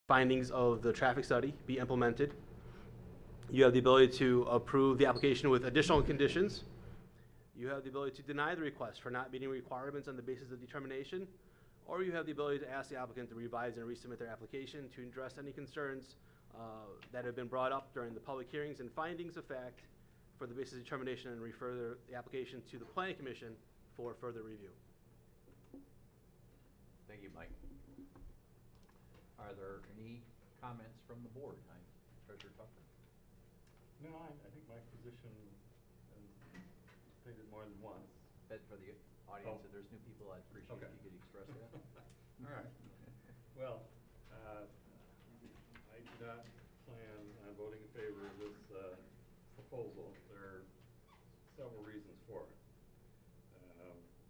findings of the traffic study be implemented. You have the ability to approve the application with additional conditions. You have the ability to deny the request for not meeting requirements on the basis of determination, or you have the ability to ask the applicant to revise and resubmit their application to address any concerns that have been brought up during the public hearings and findings of fact for the basis of determination, and refer the application to the Planning Commission for further review. Thank you, Mike. Are there any comments from the board? Treasurer Tucker? No, I think my position stated more than once. But for the audience, if there's new people, I'd appreciate if you could express that. All right. Well, I do not plan on voting in favor of this proposal. There are several reasons for it.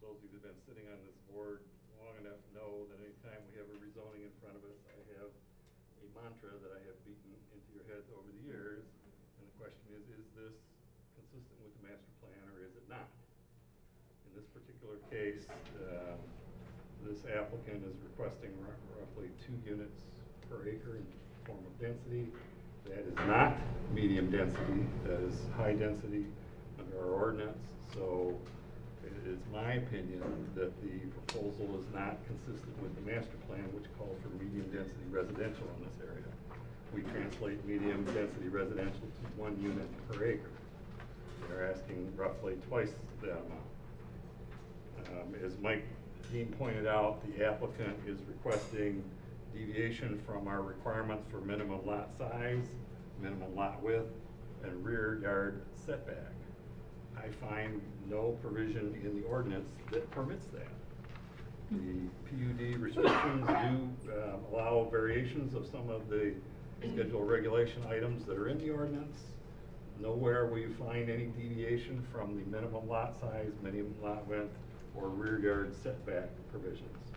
Those of you who've been sitting on this board long enough know that anytime we have a rezoning in front of us, I have a mantra that I have beaten into your heads over the years. And the question is this consistent with the master plan or is it not? In this particular case, this applicant is requesting roughly 2 units per acre in form of density. That is not medium density, that is high density under our ordinance. So it is my opinion that the proposal is not consistent with the master plan, which calls for medium density residential in this area. We translate medium density residential to 1 unit per acre. They're asking roughly twice that amount. As Mike Dean pointed out, the applicant is requesting deviation from our requirements for minimum lot size, minimum lot width, and rear yard setback. I find no provision in the ordinance that permits that. The PUD restrictions do allow variations of some of the schedule regulation items that are in the ordinance. Nowhere will you find any deviation from the minimum lot size, minimum lot width, or rear yard setback provisions.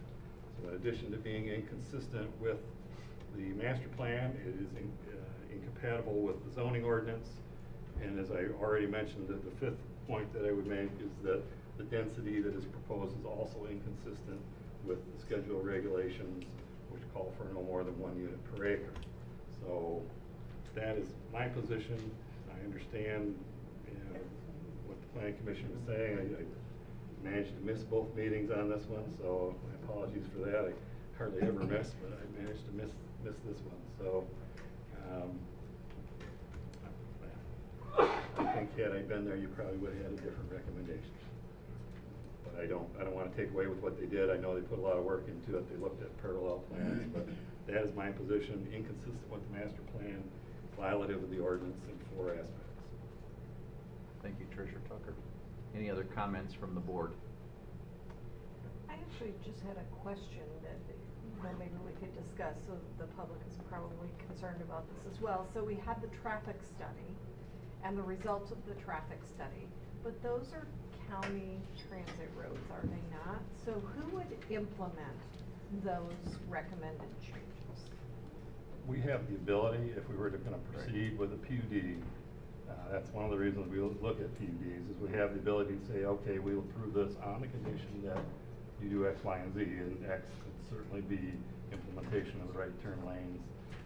So in addition to being inconsistent with the master plan, it is incompatible with the zoning ordinance. And as I already mentioned, the 5th point that I would make is that the density that is proposed is also inconsistent with the schedule regulations, which call for no more than 1 unit per acre. So that is my position. I understand what the Planning Commission was saying. I managed to miss both meetings on this one, so my apologies for that. I hardly ever miss, but I managed to miss this one. So I think had I been there, you probably would have had a different recommendation. But I don't want to take away with what they did. I know they put a lot of work into it. They looked at parallel plans, but that is my position, inconsistent with the master plan, violative of the ordinance in 4 aspects. Thank you, Treasurer Tucker. Any other comments from the board? I actually just had a question that maybe we could discuss, so the public is probably concerned about this as well. So we had the traffic study and the results of the traffic study, but those are county transit roads, are they not? So who would implement those recommended changes? We have the ability, if we were going to proceed with a PUD, that's one of the reasons we look at PUDs, is we have the ability to say, okay, we'll approve this on the condition that you do X, Y, and Z, and X could certainly be implementation of the right turn lanes.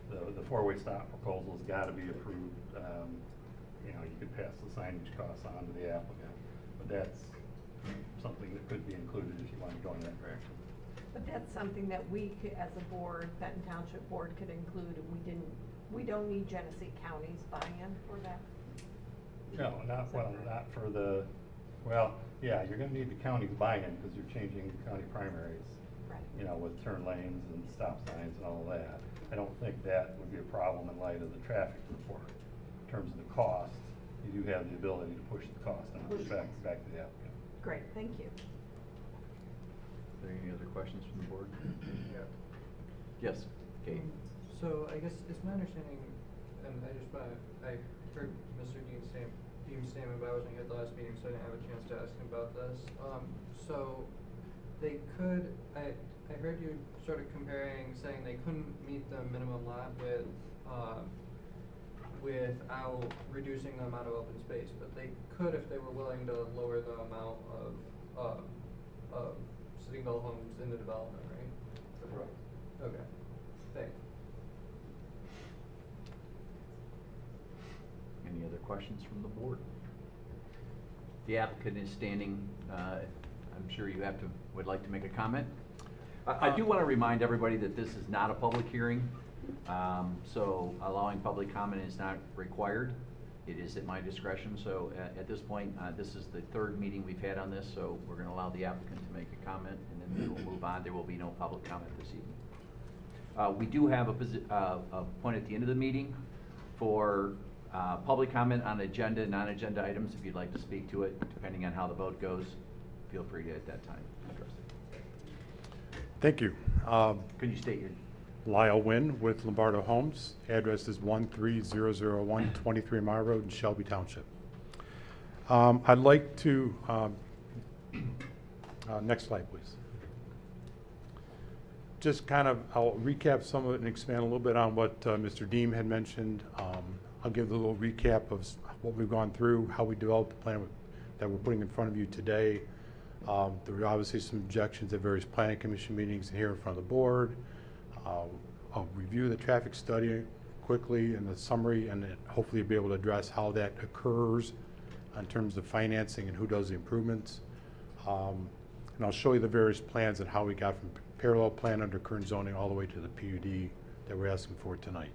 The 4-way stop proposal's got to be approved. You could pass the signage costs on to the applicant, but that's something that could be included if you want to go in that direction. But that's something that we could, as a board, Fenton Township board could include, and we don't need Genesee County's buy-in for that? No, not for the, yeah, you're going to need the county's buy-in because you're changing county primaries. Right. With turn lanes and stop signs and all of that. I don't think that would be a problem in light of the traffic report. In terms of the cost, you do have the ability to push the cost on back to the applicant. Great, thank you. Are there any other questions from the board? Yeah. Yes, Kate. So I guess it's my understanding, and I heard Mr. Dean's statement, but I wasn't here at the last meeting, so I didn't have a chance to ask him about this. So they could, I heard you sort of saying they couldn't meet the minimum lot without reducing the amount of open space, but they could if they were willing to lower the amount of single homes in the development, right? Correct. Okay, thanks. Any other questions from the board? The applicant is standing. I'm sure you would like to make a comment. I do want to remind everybody that this is not a public hearing, so allowing public comment is not required. It is at my discretion, so at this point, this is the third meeting we've had on this, so we're going to allow the applicant to make a comment, and then we will move on. There will be no public comment this evening. We do have a point at the end of the meeting for public comment on agenda and non-agenda items. If you'd like to speak to it, depending on how the vote goes, feel free to at that time address it. Thank you. Could you state your Lyle Wynn with Lombardo Homes. Address is 13001 23 Mile Road in Shelby Township. I'd like to, next slide please. Just kind of, I'll recap some of it and expand a little bit on what Mr. Deem had mentioned. I'll give a little recap of what we've gone through, how we developed the plan that we're putting in front of you today. There were obviously some objections at various planning commission meetings and here in front of the board. I'll review the traffic study quickly and the summary, and then hopefully be able to address how that occurs in terms of financing and who does the improvements. And I'll show you the various plans and how we got from parallel plan under current zoning all the way to the PUD that we're asking for tonight.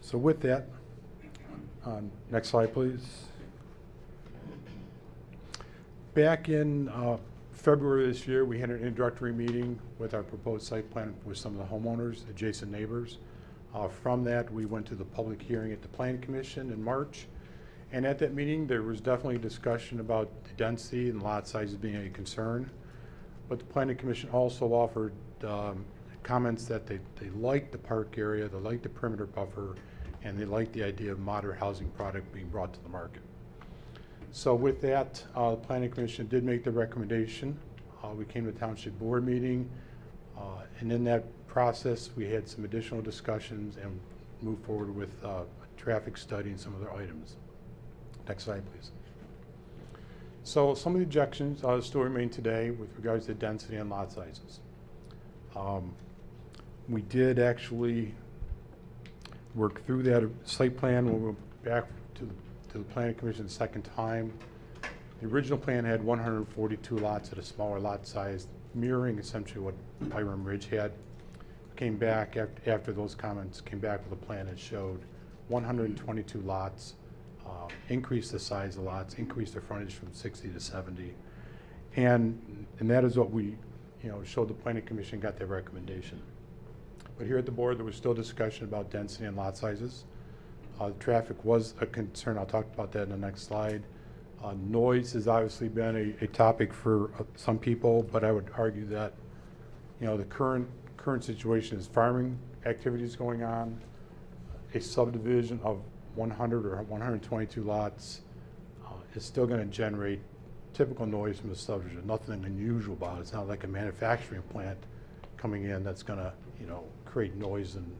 So with that, next slide please. Back in February this year, we had an introductory meeting with our proposed site plan with some of the homeowners, adjacent neighbors. From that, we went to the public hearing at the Planning Commission in March. And at that meeting, there was definitely discussion about the density and lot sizes being a concern. But the Planning Commission also offered comments that they liked the park area, they liked the perimeter buffer, and they liked the idea of moderate housing product being brought to the market. So with that, the Planning Commission did make the recommendation. We came to the Township Board meeting, and in that process, we had some additional discussions and moved forward with a traffic study and some other items. Next slide, please. So some of the objections still remain today with regards to density and lot sizes. We did actually work through that site plan when we went back to the Planning Commission the second time. The original plan had 142 lots at a smaller lot size, mirroring essentially what Byram Ridge had. Came back after those comments, came back with a plan that showed 122 lots, increased the size of lots, increased the frontage from 60 to 70. And that is what we showed the Planning Commission, got their recommendation. But here at the board, there was still discussion about density and lot sizes. Traffic was a concern. I'll talk about that in the next slide. Noise has obviously been a topic for some people, but I would argue that the current situation is farming activities going on. A subdivision of 100 or 122 lots is still going to generate typical noise from the subdivision. Nothing unusual about it. It's not like a manufacturing plant coming in that's going to create noise and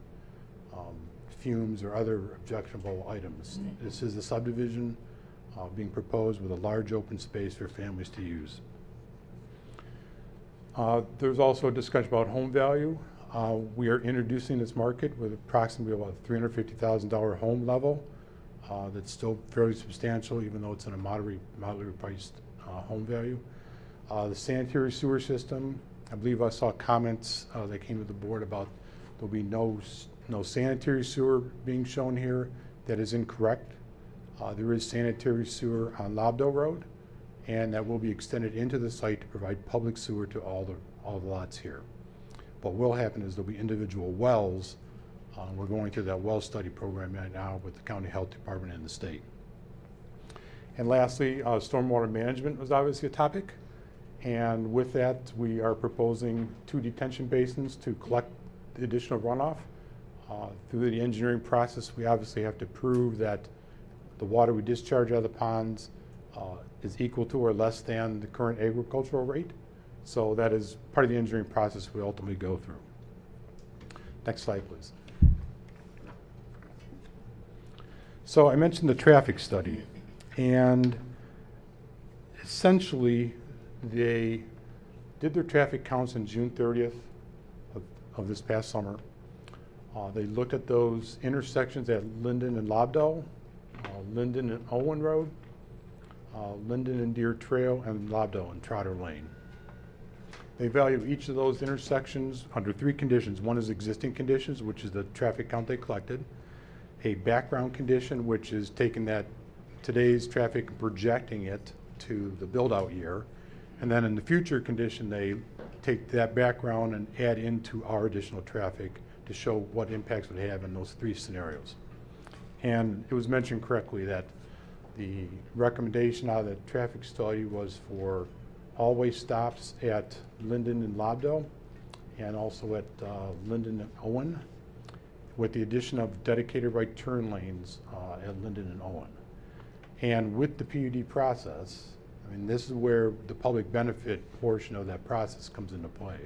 fumes or other objectionable items. This is a subdivision being proposed with a large open space for families to use. There's also a discussion about home value. We are introducing this market with approximately about $350,000 home level. That's still fairly substantial, even though it's in a moderately priced home value. The sanitary sewer system, I believe I saw comments that came to the board about there'll be no sanitary sewer being shown here. That is incorrect. There is sanitary sewer on Lobdell Road, and that will be extended into the site to provide public sewer to all the lots here. What will happen is there'll be individual wells. We're going through that well study program right now with the county health department and the state. And lastly, stormwater management was obviously a topic. And with that, we are proposing 2 detention basins to collect the additional runoff. Through the engineering process, we obviously have to prove that the water we discharge out of the ponds is equal to or less than the current agricultural rate. So that is part of the engineering process we ultimately go through. Next slide, please. So I mentioned the traffic study, and essentially they did their traffic counts on June 30th of this past summer. They looked at those intersections at Linden and Lobdell, Linden and Owen Road, Linden and Deer Trail, and Lobdell and Trotter Lane. They value each of those intersections under 3 conditions. One is existing conditions, which is the traffic count they collected. A background condition, which is taking that today's traffic and projecting it to the build-out year. And then in the future condition, they take that background and add into our additional traffic to show what impacts would have in those 3 scenarios. And it was mentioned correctly that the recommendation out of the traffic study was for all-way stops at Linden and Lobdell, and also at Linden and Owen, with the addition of dedicated right turn lanes at Linden and Owen. And with the PUD process, I mean, this is where the public benefit portion of that process comes into play.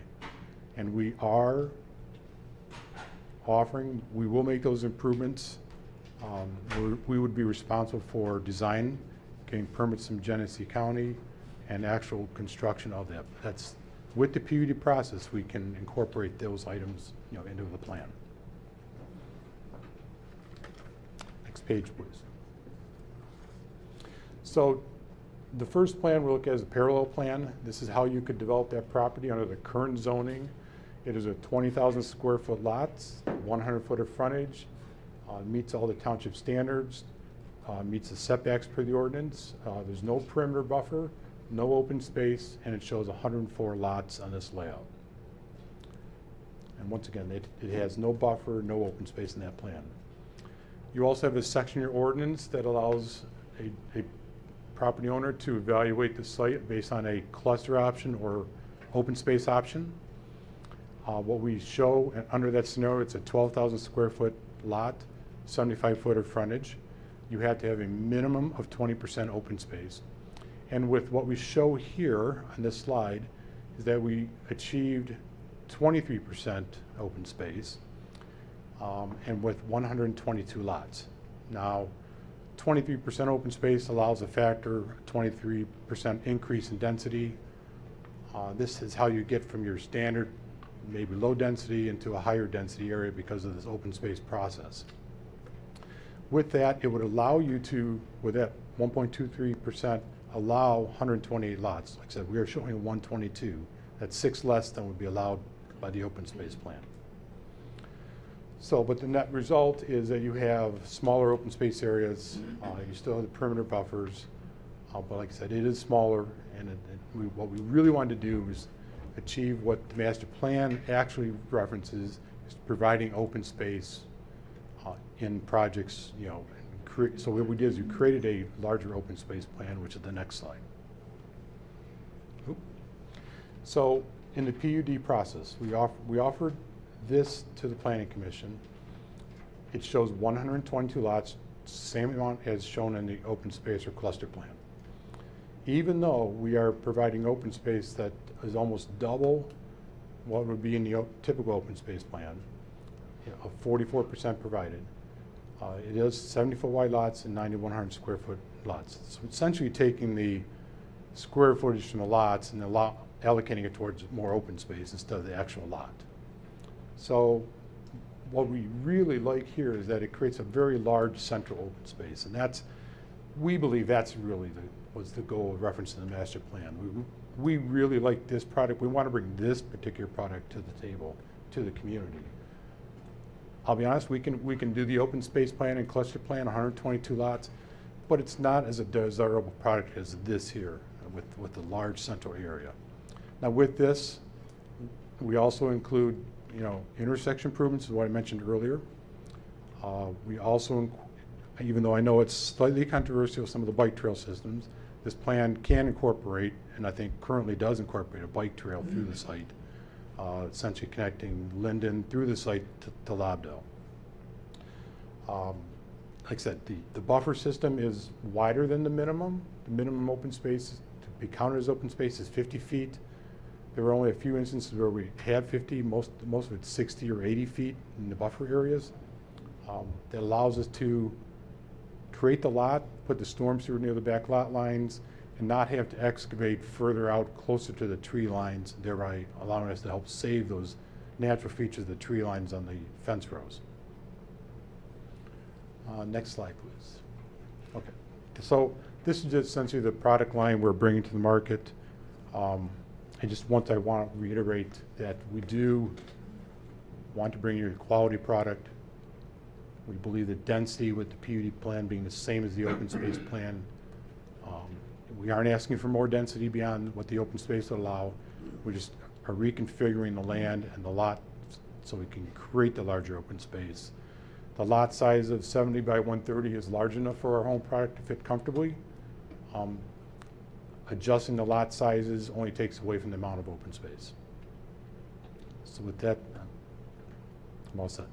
And we are offering, we will make those improvements. We would be responsible for design, getting permits from Genesee County, and actual construction of that. That's, with the PUD process, we can incorporate those items, into the plan. Next page, please. So the first plan we'll look at is a parallel plan. This is how you could develop that property under the current zoning. It is a 20,000 square foot lots, 100 foot of frontage, meets all the township standards, meets the setbacks per the ordinance. There's no perimeter buffer, no open space, and it shows 104 lots on this layout. And once again, it has no buffer, no open space in that plan. You also have a section in your ordinance that allows a property owner to evaluate the site based on a cluster option or open space option. What we show under that scenario, it's a 12,000 square foot lot, 75 foot of frontage. You have to have a minimum of 20% open space. And with what we show here on this slide is that we achieved 23% open space, and with 122 lots. Now, 23% open space allows a factor 23% increase in density. This is how you get from your standard, maybe low density, into a higher density area because of this open space process. With that, it would allow you to, with that 1.23%, allow 128 lots. Like I said, we are showing 122. That's 6 less than would be allowed by the open space plan. So, but the net result is that you have smaller open space areas. You still have the perimeter buffers, but like I said, it is smaller. And what we really wanted to do is achieve what the master plan actually references, is providing open space in projects. So what we did is we created a larger open space plan, which is the next slide. Oop. So in the PUD process, we offered this to the Planning Commission. It shows 122 lots, same amount as shown in the open space or cluster plan. Even though we are providing open space that is almost double what would be in the typical open space plan, of 44% provided. It is 70-foot wide lots and 9,100 square foot lots. So essentially taking the square footage from the lots and allocating it towards more open space instead of the actual lot. So what we really like here is that it creates a very large central open space, and that's, we believe that's really was the goal of reference in the master plan. We really like this product. We want to bring this particular product to the table, to the community. I'll be honest, we can do the open space plan and cluster plan, 122 lots, but it's not as a desirable product as this here with the large central area. Now with this, we also include, intersection improvements, is what I mentioned earlier. We also, even though I know it's slightly controversial, some of the bike trail systems, this plan can incorporate, and I think currently does incorporate, a bike trail through the site, essentially connecting Linden through the site to Lobdell. Like I said, the buffer system is wider than the minimum. The minimum open space to be counted as open space is 50 feet. There were only a few instances where we had 50, most of it's 60 or 80 feet in the buffer areas. That allows us to create the lot, put the storm sewer near the back lot lines, and not have to excavate further out closer to the tree lines, thereby allowing us to help save those natural features of the tree lines on the fence rows. Next slide, please. Okay, so this is just essentially the product line we're bringing to the market. I want to reiterate that we do want to bring you a quality product. We believe that density with the PUD plan being the same as the open space plan. We aren't asking for more density beyond what the open space would allow. We just are reconfiguring the land and the lot so we can create the larger open space. The lot size of 70 by 130 is large enough for our home product to fit comfortably. Adjusting the lot sizes only takes away from the amount of open space. So with that, I'm all set.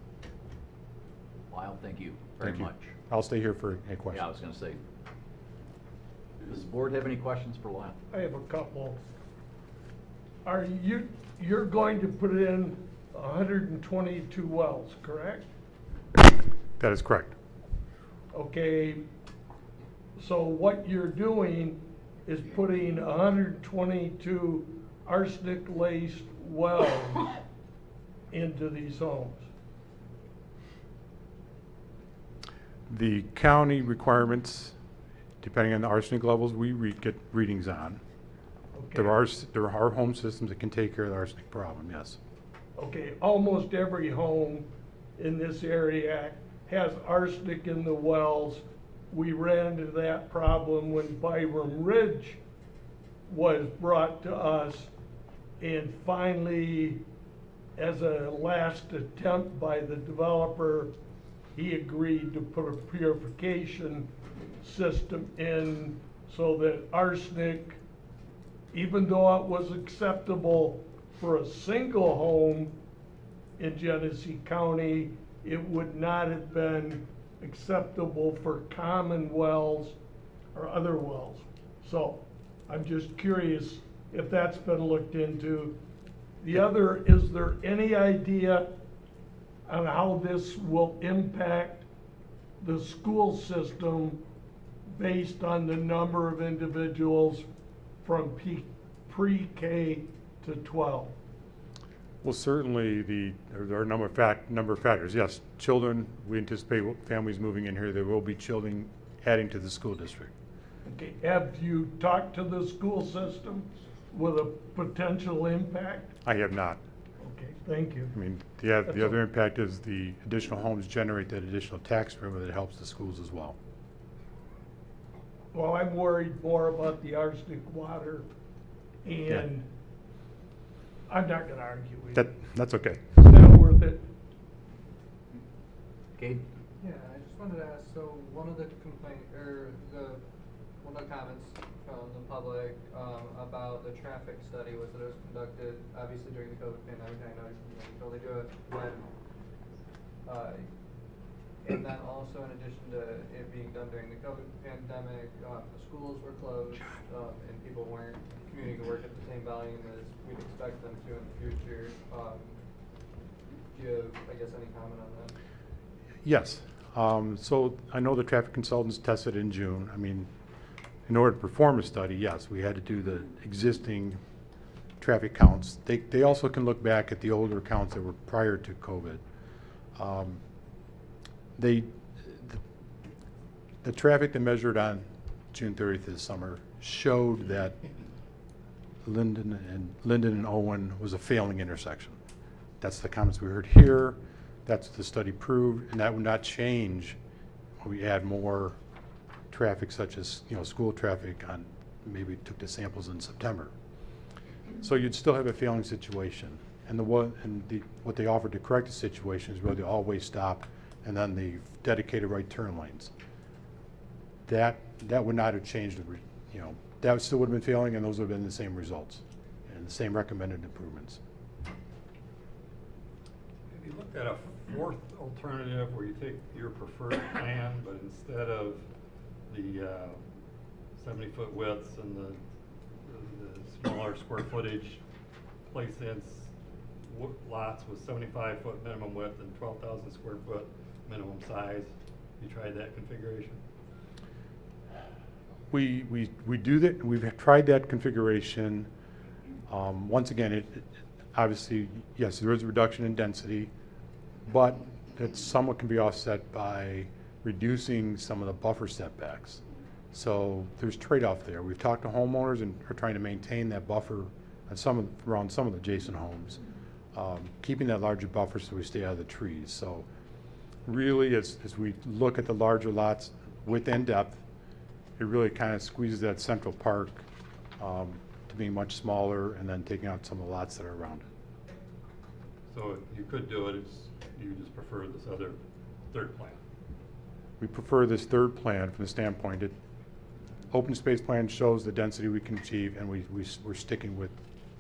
Lyle, thank you very Thank you. much. I'll stay here for any questions. Yeah, I was gonna say. Does the board have any questions for Lyle? I have a couple. You're going to put in 122 wells, correct? That is correct. Okay, so what you're doing is putting 122 arsenic-laced wells into these homes. The county requirements, depending on the arsenic levels we get readings on, Okay. there are home systems that can take care of the arsenic problem, yes. Okay, almost every home in this area has arsenic in the wells. We ran into that problem when Byram Ridge was brought to us. And finally, as a last attempt by the developer, he agreed to put a purification system in so that arsenic, even though it was acceptable for a single home in Genesee County, it would not have been acceptable for common wells or other wells. So I'm just curious if that's been looked into. The other, is there any idea on how this will impact the school system based on the number of individuals from pre-K to 12? Well, certainly there are a number of factors. Yes, children, we anticipate families moving in here. There will be children adding to the school district. Okay, have you talked to the school system with a potential impact? I have not. Okay, thank you. I mean, That's the other all. impact is the additional homes generate that additional tax revenue that helps the schools as well. Well, I'm worried more about the arsenic water, and I'm not gonna argue with you. That's okay. It's not worth it. Gabe? Yeah, I just wanted to ask, so one of the comments from the public, about the traffic study was that it was conducted, obviously during the COVID pandemic. I know you can only do it when, and then also in addition to it being done during the COVID pandemic, the schools were closed, and people weren't commuting to work at the same volume as we'd expect them to in the future. Do you have, I guess, any comment on that? Yes. So I know the traffic consultants tested in June. I mean, in order to perform a study, yes, we had to do the existing traffic counts. They also can look back at the older counts that were prior to COVID. The traffic they measured on June 30th this summer showed that Linden and Owen was a failing intersection. That's the comments we heard here. That's what the study proved, and that would not change when we add more traffic, such as school traffic on. Maybe took the samples in September. So you'd still have a failing situation, and what they offered to correct the situation is really the all-way stop and then the dedicated right turn lanes. That would not have changed that still would have been failing, and those would have been the same results and the same recommended improvements. Have you looked at a fourth alternative where you take your preferred plan, but instead of the 70-foot widths and the smaller square footage, place in lots with 75-foot minimum width and 12,000 square foot minimum size? You tried that configuration? We do that. We've tried that configuration. Once again, obviously, yes, there is a reduction in density, but it somewhat can be offset by reducing some of the buffer setbacks. So there's trade-off there. We've talked to homeowners and are trying to maintain that buffer on around some of the adjacent homes, keeping that larger buffer so we stay out of the trees. So really, as we look at the larger lots width and depth, it really kind of squeezes that central park to being much smaller and then taking out some of the lots that are around it. So you could do it, it's, you just prefer this other third plan. We prefer this third plan from the standpoint that open space plan shows the density we can achieve, and we're sticking with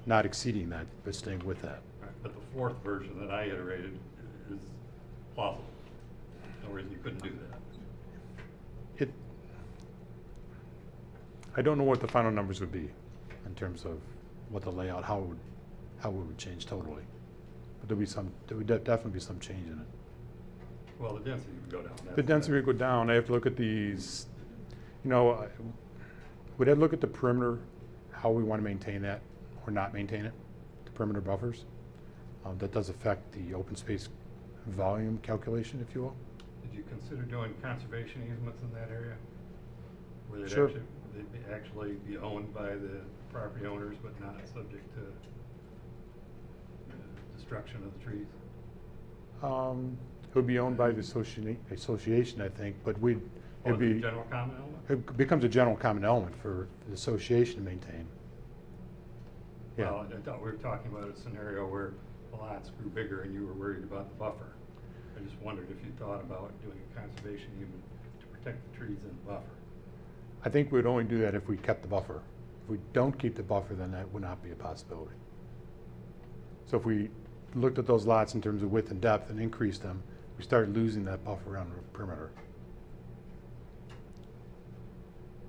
not exceeding that, but staying with that. Right, but the fourth version that I iterated is plausible. No reason you couldn't do that. I don't know what the final numbers would be in terms of what the layout, how it would change totally. But there would definitely be some change in it. Well, the density would go down. The density would go down. I have to look at these, you know, would I look at the perimeter, how we want to maintain that or not maintain it, the perimeter buffers? That does affect the open space volume calculation, if you will. Did you consider doing conservation easements in that area? Where they'd Sure. actually be owned by the property owners, but not subject to destruction of the trees? It would be owned by the association, I think, but Or it'd the be, general common element? it becomes a general common element for the association to maintain. Yeah. Well, I thought we were talking about a scenario where the lots grew bigger and you were worried about the buffer. I just wondered if you thought about doing a conservation easement to protect the trees in the buffer. I think we'd only do that if we kept the buffer. If we don't keep the buffer, then that would not be a possibility. So if we looked at those lots in terms of width and depth and increased them, we started losing that buffer around the perimeter.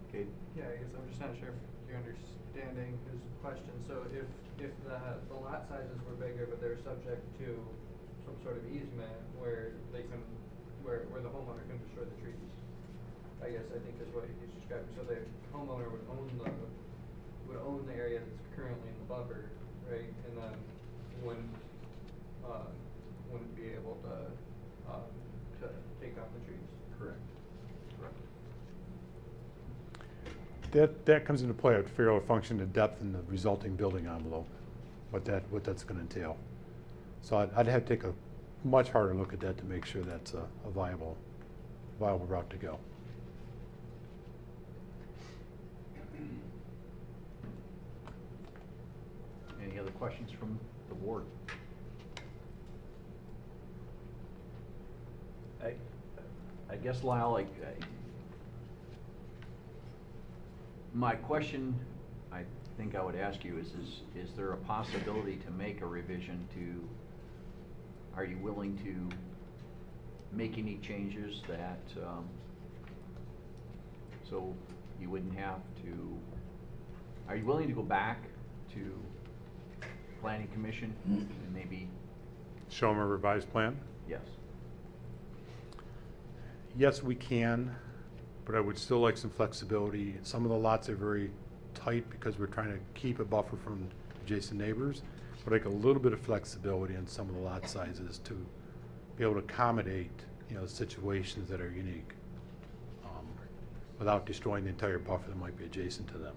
Okay, Yeah, I guess I'm just not sure if you're understanding his question. So if the lot sizes were bigger, but they're subject to some sort of easement where they can, where the homeowner can destroy the trees, I guess I think is what he's describing. So the homeowner would own the area that's currently in the buffer, right? And then wouldn't be able to take out the trees. Correct. That comes into play, to figure out a function, the depth and the resulting building envelope, what that's going to entail. So I'd have to take a much harder look at that to make sure that's a viable route to go. any other questions from the board? I guess, Lyle, my question I think I would ask you is there a possibility to make a revision to, are you willing to make any changes that, so you wouldn't have to, are you willing to go back to Planning Commission and maybe? Show them a revised plan? Yes. Yes, we can, but I would still like some flexibility. Some of the lots are very tight because we're trying to keep a buffer from adjacent neighbors, but like a little bit of flexibility in some of the lot sizes to be able to accommodate, situations that are unique, without destroying the entire buffer that might be adjacent to them.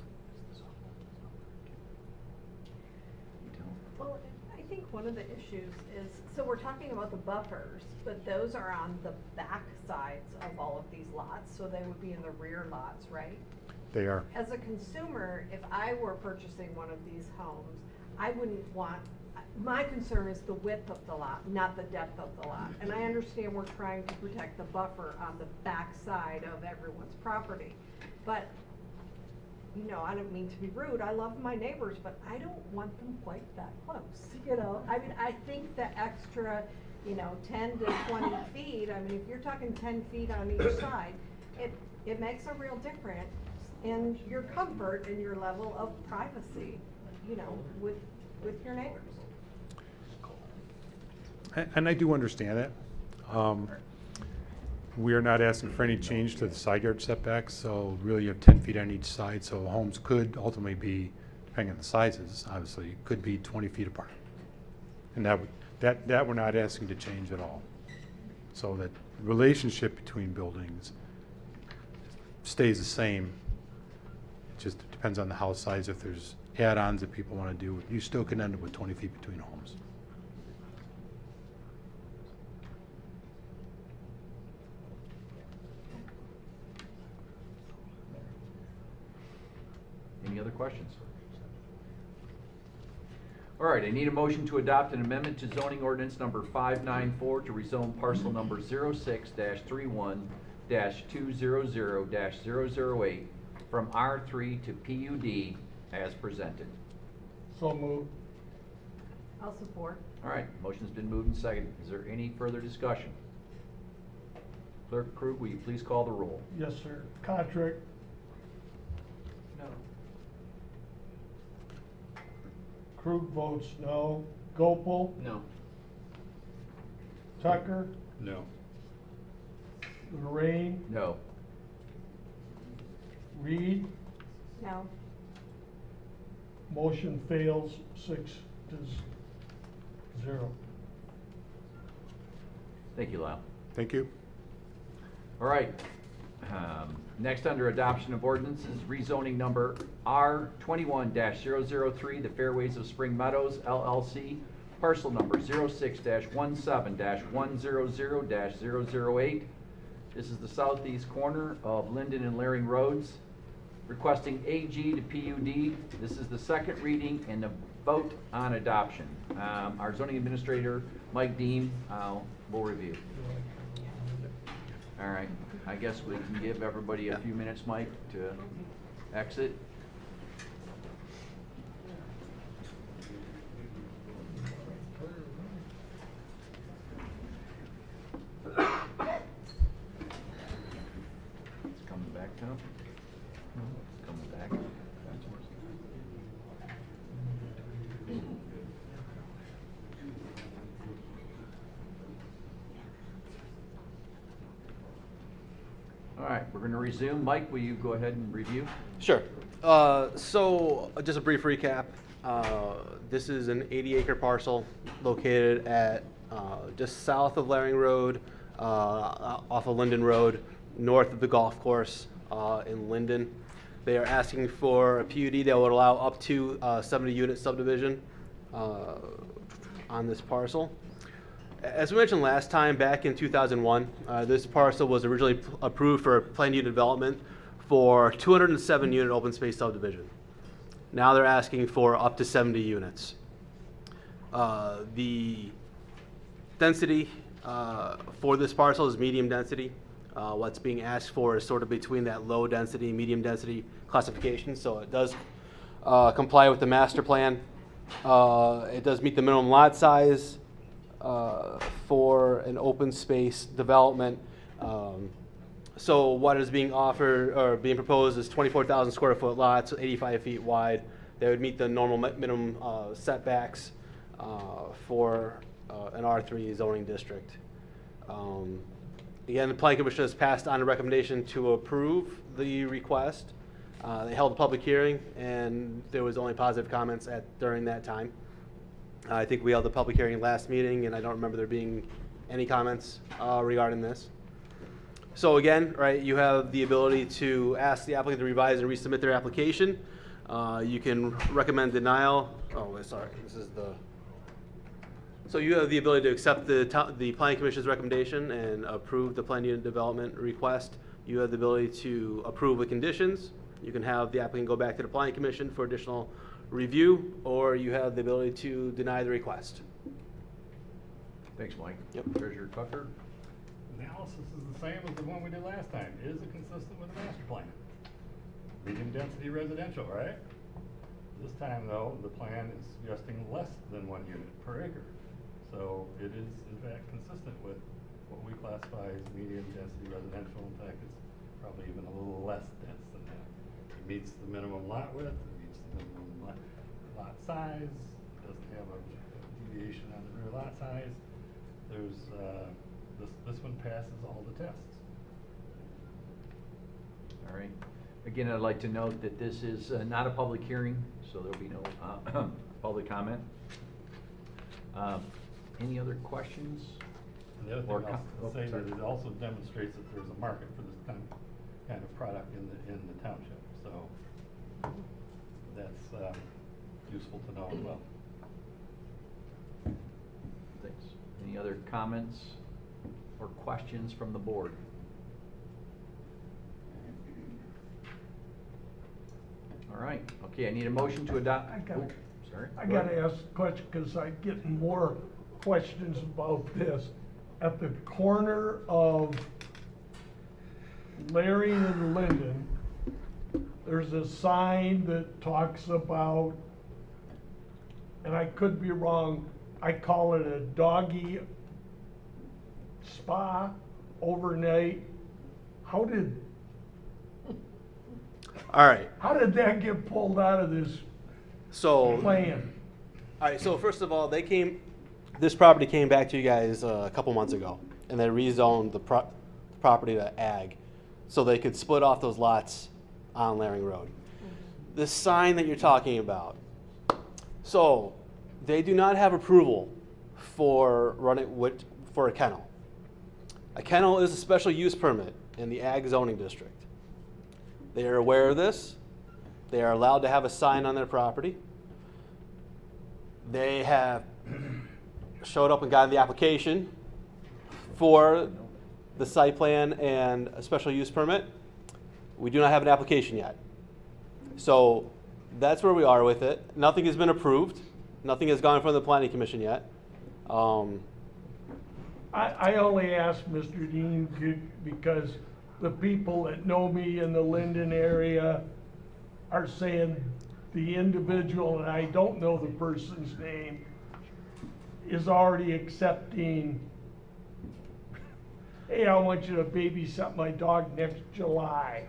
Well, I think one of the issues is, so we're talking about the buffers, but those are on the back sides of all of these lots, so they would be in the rear lots, right? They are. As a consumer, if I were purchasing one of these homes, I wouldn't want, my concern is the width of the lot, not the depth of the lot. And I understand we're trying to protect the buffer on the back side of everyone's property. But, I don't mean to be rude, I love my neighbors, but I don't want them quite that close, I mean, I think the extra, 10 to 20 feet, I mean, if you're talking 10 feet on each side, it makes a real difference in your comfort and your level of privacy, with your neighbors. And I do understand that. We are not asking for any change to the side yard setbacks, so really you have 10 feet on each side, so homes could ultimately be, depending on the sizes, obviously, could be 20 feet apart. And that we're not asking to change at all. So that relationship between buildings stays the same. It just depends on the house size. If there's add-ons that people want to do, you still can end up with 20 feet between homes. Any other questions? All right, I need a motion to adopt an amendment to zoning ordinance number 594 to rezone parcel number 06-31-200-008 from R3 to PUD as presented. So moved. I'll support. All right, motion's been moved and seconded. Is there any further discussion? Clerk Krug, will you please call the roll? Yes, sir. Contract, No. Krug votes no. Gopal, No. Tucker, No. Lorraine, No. Reed. No. Motion fails 6-0. Thank you, Lyle. Thank you. All right. Next, under adoption of ordinances, rezoning number R21-003, the Fairways of Spring Meadows LLC, parcel number 06-17-100-008. This is the southeast corner of Linden and Laring Roads, requesting AG to PUD. This is the second reading and the vote on adoption. Our zoning administrator, Mike Deem, will review. All right, I guess we can give everybody a few minutes, Mike, to exit. It's coming back, Tom? It's coming back. All right, we're going to resume. Mike, will you go ahead and review? Sure. So just a brief recap. This is an 80-acre parcel located at just south of Laring Road, off of Linden Road, north of the golf course in Linden. They are asking for a PUD that would allow up to 70-unit subdivision on this parcel. As we mentioned last time, back in 2001, this parcel was originally approved for planned unit development for 207-unit open space subdivision. Now they're asking for up to 70 units. The density for this parcel is medium density. What's being asked for is sort of between that low density, medium density classification, so it does comply with the master plan. It does meet the minimum lot size for an open space development. So what is being offered or being proposed is 24,000 square foot lots, 85 feet wide. They would meet the normal minimum setbacks for an R3 zoning district. Again, the Planning Commission has passed on a recommendation to approve the request. They held a public hearing, and there was only positive comments during that time. I think we held the public hearing last meeting, and I don't remember there being any comments regarding this. So again, right, you have the ability to ask the applicant to revise and resubmit their application. You can recommend denial. Oh, sorry, this is the. So you have the ability to accept the Planning Commission's recommendation and approve the planned unit development request. You have the ability to approve with conditions. You can have the applicant go back to the Planning Commission for additional review, or you have the ability to deny the request. Thanks, Mike. Yep. Treasurer Tucker? Analysis is the same as the one we did last time. Is it consistent with the master plan? Medium density residential, right? This time though, the plan is suggesting less than 1 unit per acre. So it is in fact consistent with what we classify as medium density residential. In fact, it's probably even a little less dense than that. It meets the minimum lot width, it meets the minimum lot size, it doesn't have a deviation on the rear lot size. There's, this one passes all the tests. All right. Again, I'd like to note that this is not a public hearing, so there'll be no public comment. Any other questions? And the other Or thing I'll com- say sorry. that it also demonstrates that there's a market for this kind of product in the township, so that's useful to know as well. Thanks. Any other comments or questions from the board? All right, okay, I need a motion to adopt. I got- Oh, sorry. I Go ahead. gotta ask a question, cause I'm getting more questions about this. At the corner of Larry and Linden, there's a sign that talks about, and I could be wrong, I call it a doggy spa overnight. How did All right, that get pulled out of this so. plan? All right, so first of all, this property came back to you guys a couple months ago, and they rezoned the property to ag, so they could split off those lots on Laring Road. The sign that you're talking about, so they do not have approval for for a kennel. A kennel is a special use permit in the ag zoning district. They are aware of this. They are allowed to have a sign on their property. They have showed up and gotten the application for the site plan and a special use permit. We do not have an application yet. So that's where we are with it. Nothing has been approved. Nothing has gone in front of the planning commission yet. I only asked Mr. Dean because the people that know me in the Linden area are saying the individual, and I don't know the person's name, is already accepting, hey, I want you to babysit my dog next July.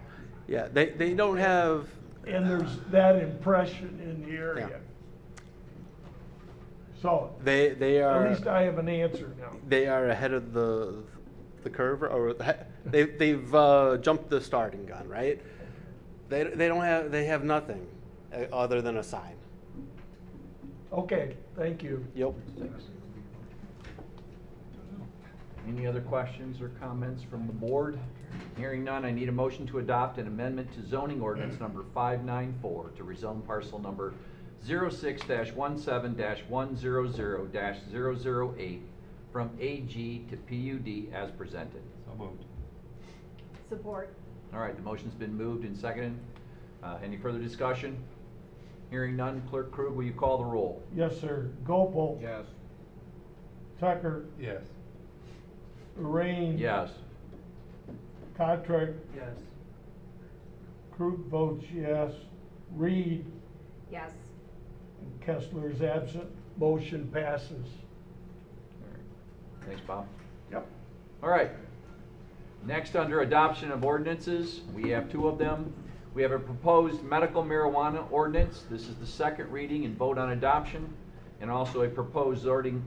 Yeah, they don't have, And there's that impression in the area. Yeah. So, they are. at least I have an answer now. They are ahead of the curve, or they've jumped the starting gun, right? They have nothing other than a sign. Okay, thank you. Yep. Thanks. Any other questions or comments from the board? Hearing none, I need a motion to adopt an amendment to zoning ordinance number 594 to rezone parcel number 06-17-100-008 from AG to PUD as presented. So moved. Support. All right, the motion's been moved and seconded. Any further discussion? Hearing none, Clerk Krug, will you call the roll? Yes, sir. Gopel. Yes. Tucker. Yes. Rain. Yes. Contract. Yes. Krug votes yes. Reed. Yes. And Kessler is absent. Motion passes. All right. Thanks, Bob. Yep. All right. Next, under adoption of ordinances, we have two of them. We have a proposed medical marijuana ordinance. This is the second reading and vote on adoption. And also a proposed zoning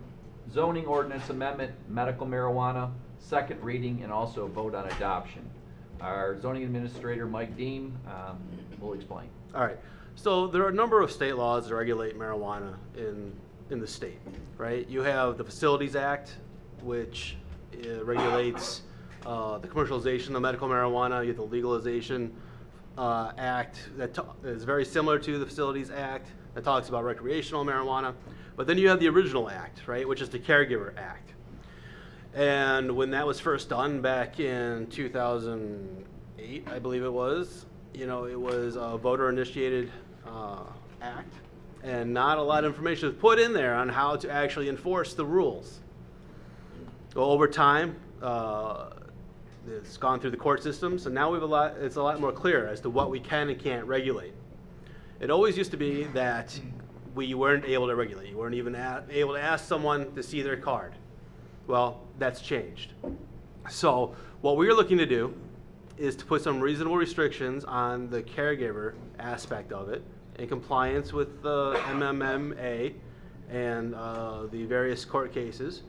ordinance amendment, medical marijuana, second reading and also vote on adoption. Our zoning administrator, Mike Deem, will explain. All right. So there are a number of state laws that regulate marijuana in the state, right? You have the Facilities Act, which regulates the commercialization of medical marijuana. You have the Legalization Act that is very similar to the Facilities Act that talks about recreational marijuana. But then you have the original act, right, which is the Caregiver Act. And when that was first done back in 2008, I believe it was, it was a voter-initiated act, and not a lot of information was put in there on how to actually enforce the rules. Well, over time, it's gone through the court systems, and now it's a lot more clear as to what we can and can't regulate. It always used to be that we weren't able to regulate. You weren't even able to ask someone to see their card. Well, that's changed. So what we're looking to do is to put some reasonable restrictions on the caregiver aspect of it in compliance with the MMMA and the various court cases.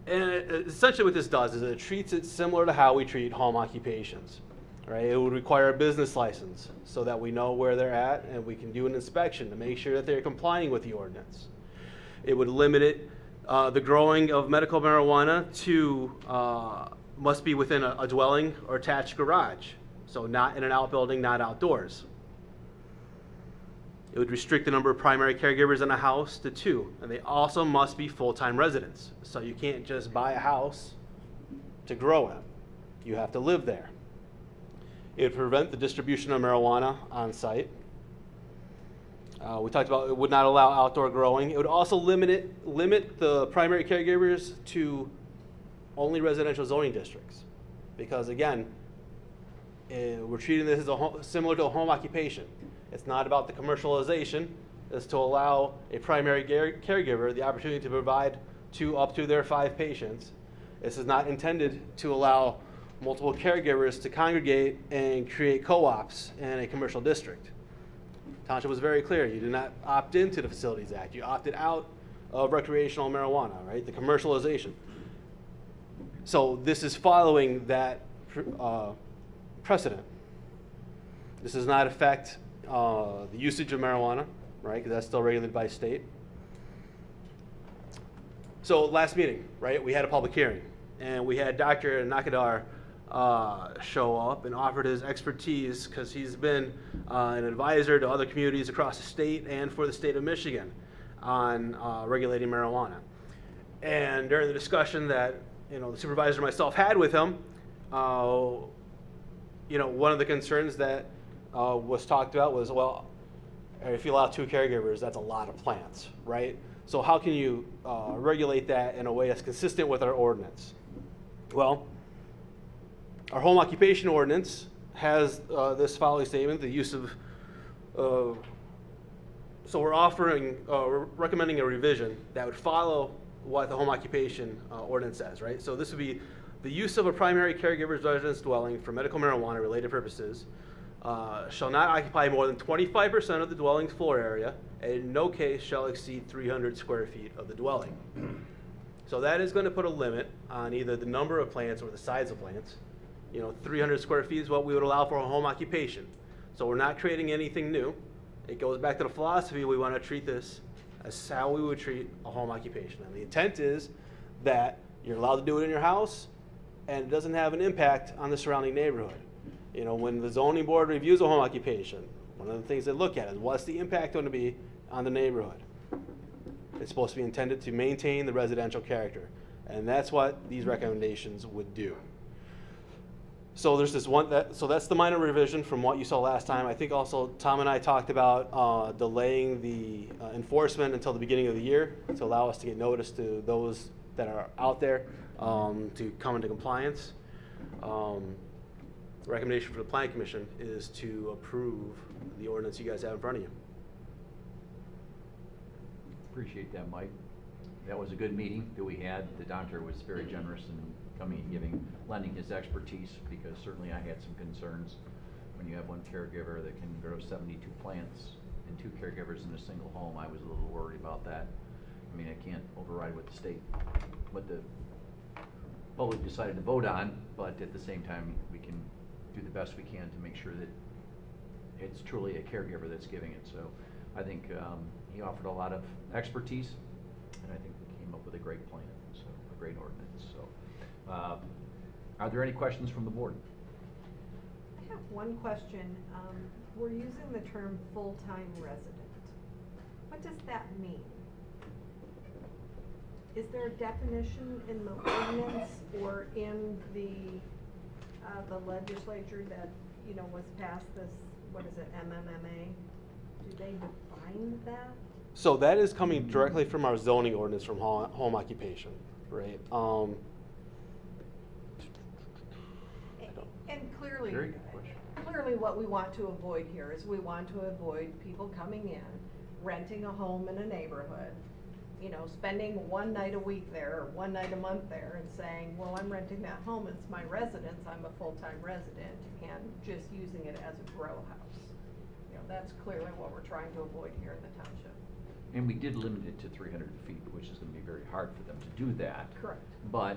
And essentially what this does is it treats it similar to how we treat home occupations, right? It would require a business license so that we know where they're at and we can do an inspection to make sure that they're complying with the ordinance. It would limit it, the growing of medical marijuana to, must be within a dwelling or attached garage. So not in an outbuilding, not outdoors. It would restrict the number of primary caregivers in a house to 2, and they also must be full-time residents. So you can't just buy a house to grow in. You have to live there. It would prevent the distribution of marijuana on site. We talked about it would not allow outdoor growing. It would also limit the primary caregivers to only residential zoning districts. Because again, we're treating this as similar to a home occupation. It's not about the commercialization. It's to allow a primary caregiver the opportunity to provide up to their 5 patients. This is not intended to allow multiple caregivers to congregate and create co-ops in a commercial district. Township was very clear. You did not opt into the Facilities Act. You opted out of recreational marijuana, right? The commercialization. So this is following that precedent. This does not affect the usage of marijuana, right? Because that's still regulated by state. So last meeting, right? We had a public hearing, and we had Dr. Nakadar show up and offered his expertise because he's been an advisor to other communities across the state and for the state of Michigan on regulating marijuana. And during the discussion that the supervisor and myself had with him, one of the concerns that was talked about was, well, if you allow 2 caregivers, that's a lot of plants, right? So how can you regulate that in a way that's consistent with our ordinance? Well, our home occupation ordinance has this following statement: the use of. So we're recommending a revision that would follow what the home occupation ordinance says, right? So this would be the use of a primary caregiver's residence dwelling for medical marijuana related purposes shall not occupy more than 25% of the dwelling's floor area, and in no case shall exceed 300 square feet of the dwelling. So that is going to put a limit on either the number of plants or the size of plants. 300 square feet is what we would allow for a home occupation. So we're not creating anything new. It goes back to the philosophy. We want to treat this as how we would treat a home occupation. And the intent is that you're allowed to do it in your house and it doesn't have an impact on the surrounding neighborhood. When the zoning board reviews a home occupation, one of the things they look at is what's the impact going to be on the neighborhood. It's supposed to be intended to maintain the residential character. And that's what these recommendations would do. So there's this one, so that's the minor revision from what you saw last time. I think also Tom and I talked about delaying the enforcement until the beginning of the year to allow us to get notice to those that are out there to come into compliance. The recommendation for the Planning Commission is to approve the ordinance you guys have in front of you. Appreciate that, Mike. That was a good meeting that we had. The doctor was very generous in coming and lending his expertise, because certainly I had some concerns. When you have one caregiver that can grow 72 plants and 2 caregivers in a single home, I was a little worried about that. I mean, I can't override what the public decided to vote on, but at the same time, we can do the best we can to make sure that it's truly a caregiver that's giving it. So I think he offered a lot of expertise, and I think we came up with a great plan, so a great ordinance. So, are there any questions from the board? I have one question. We're using the term full-time resident. What does that mean? Is there a definition in the ordinance or in the legislature that, was passed this, what is it, MMMA? Do they define that? So that is coming directly from our zoning ordinance from home occupation, right? And clearly, Very good question. clearly what we want to avoid here is we want to avoid people coming in, renting a home in a neighborhood, spending one night a week there or one night a month there and saying, well, I'm renting that home, it's my residence, I'm a full-time resident, and just using it as a grow house. That's clearly what we're trying to avoid here in the township. And we did limit it to 300 feet, which is going to be very hard for them to do that. Correct. But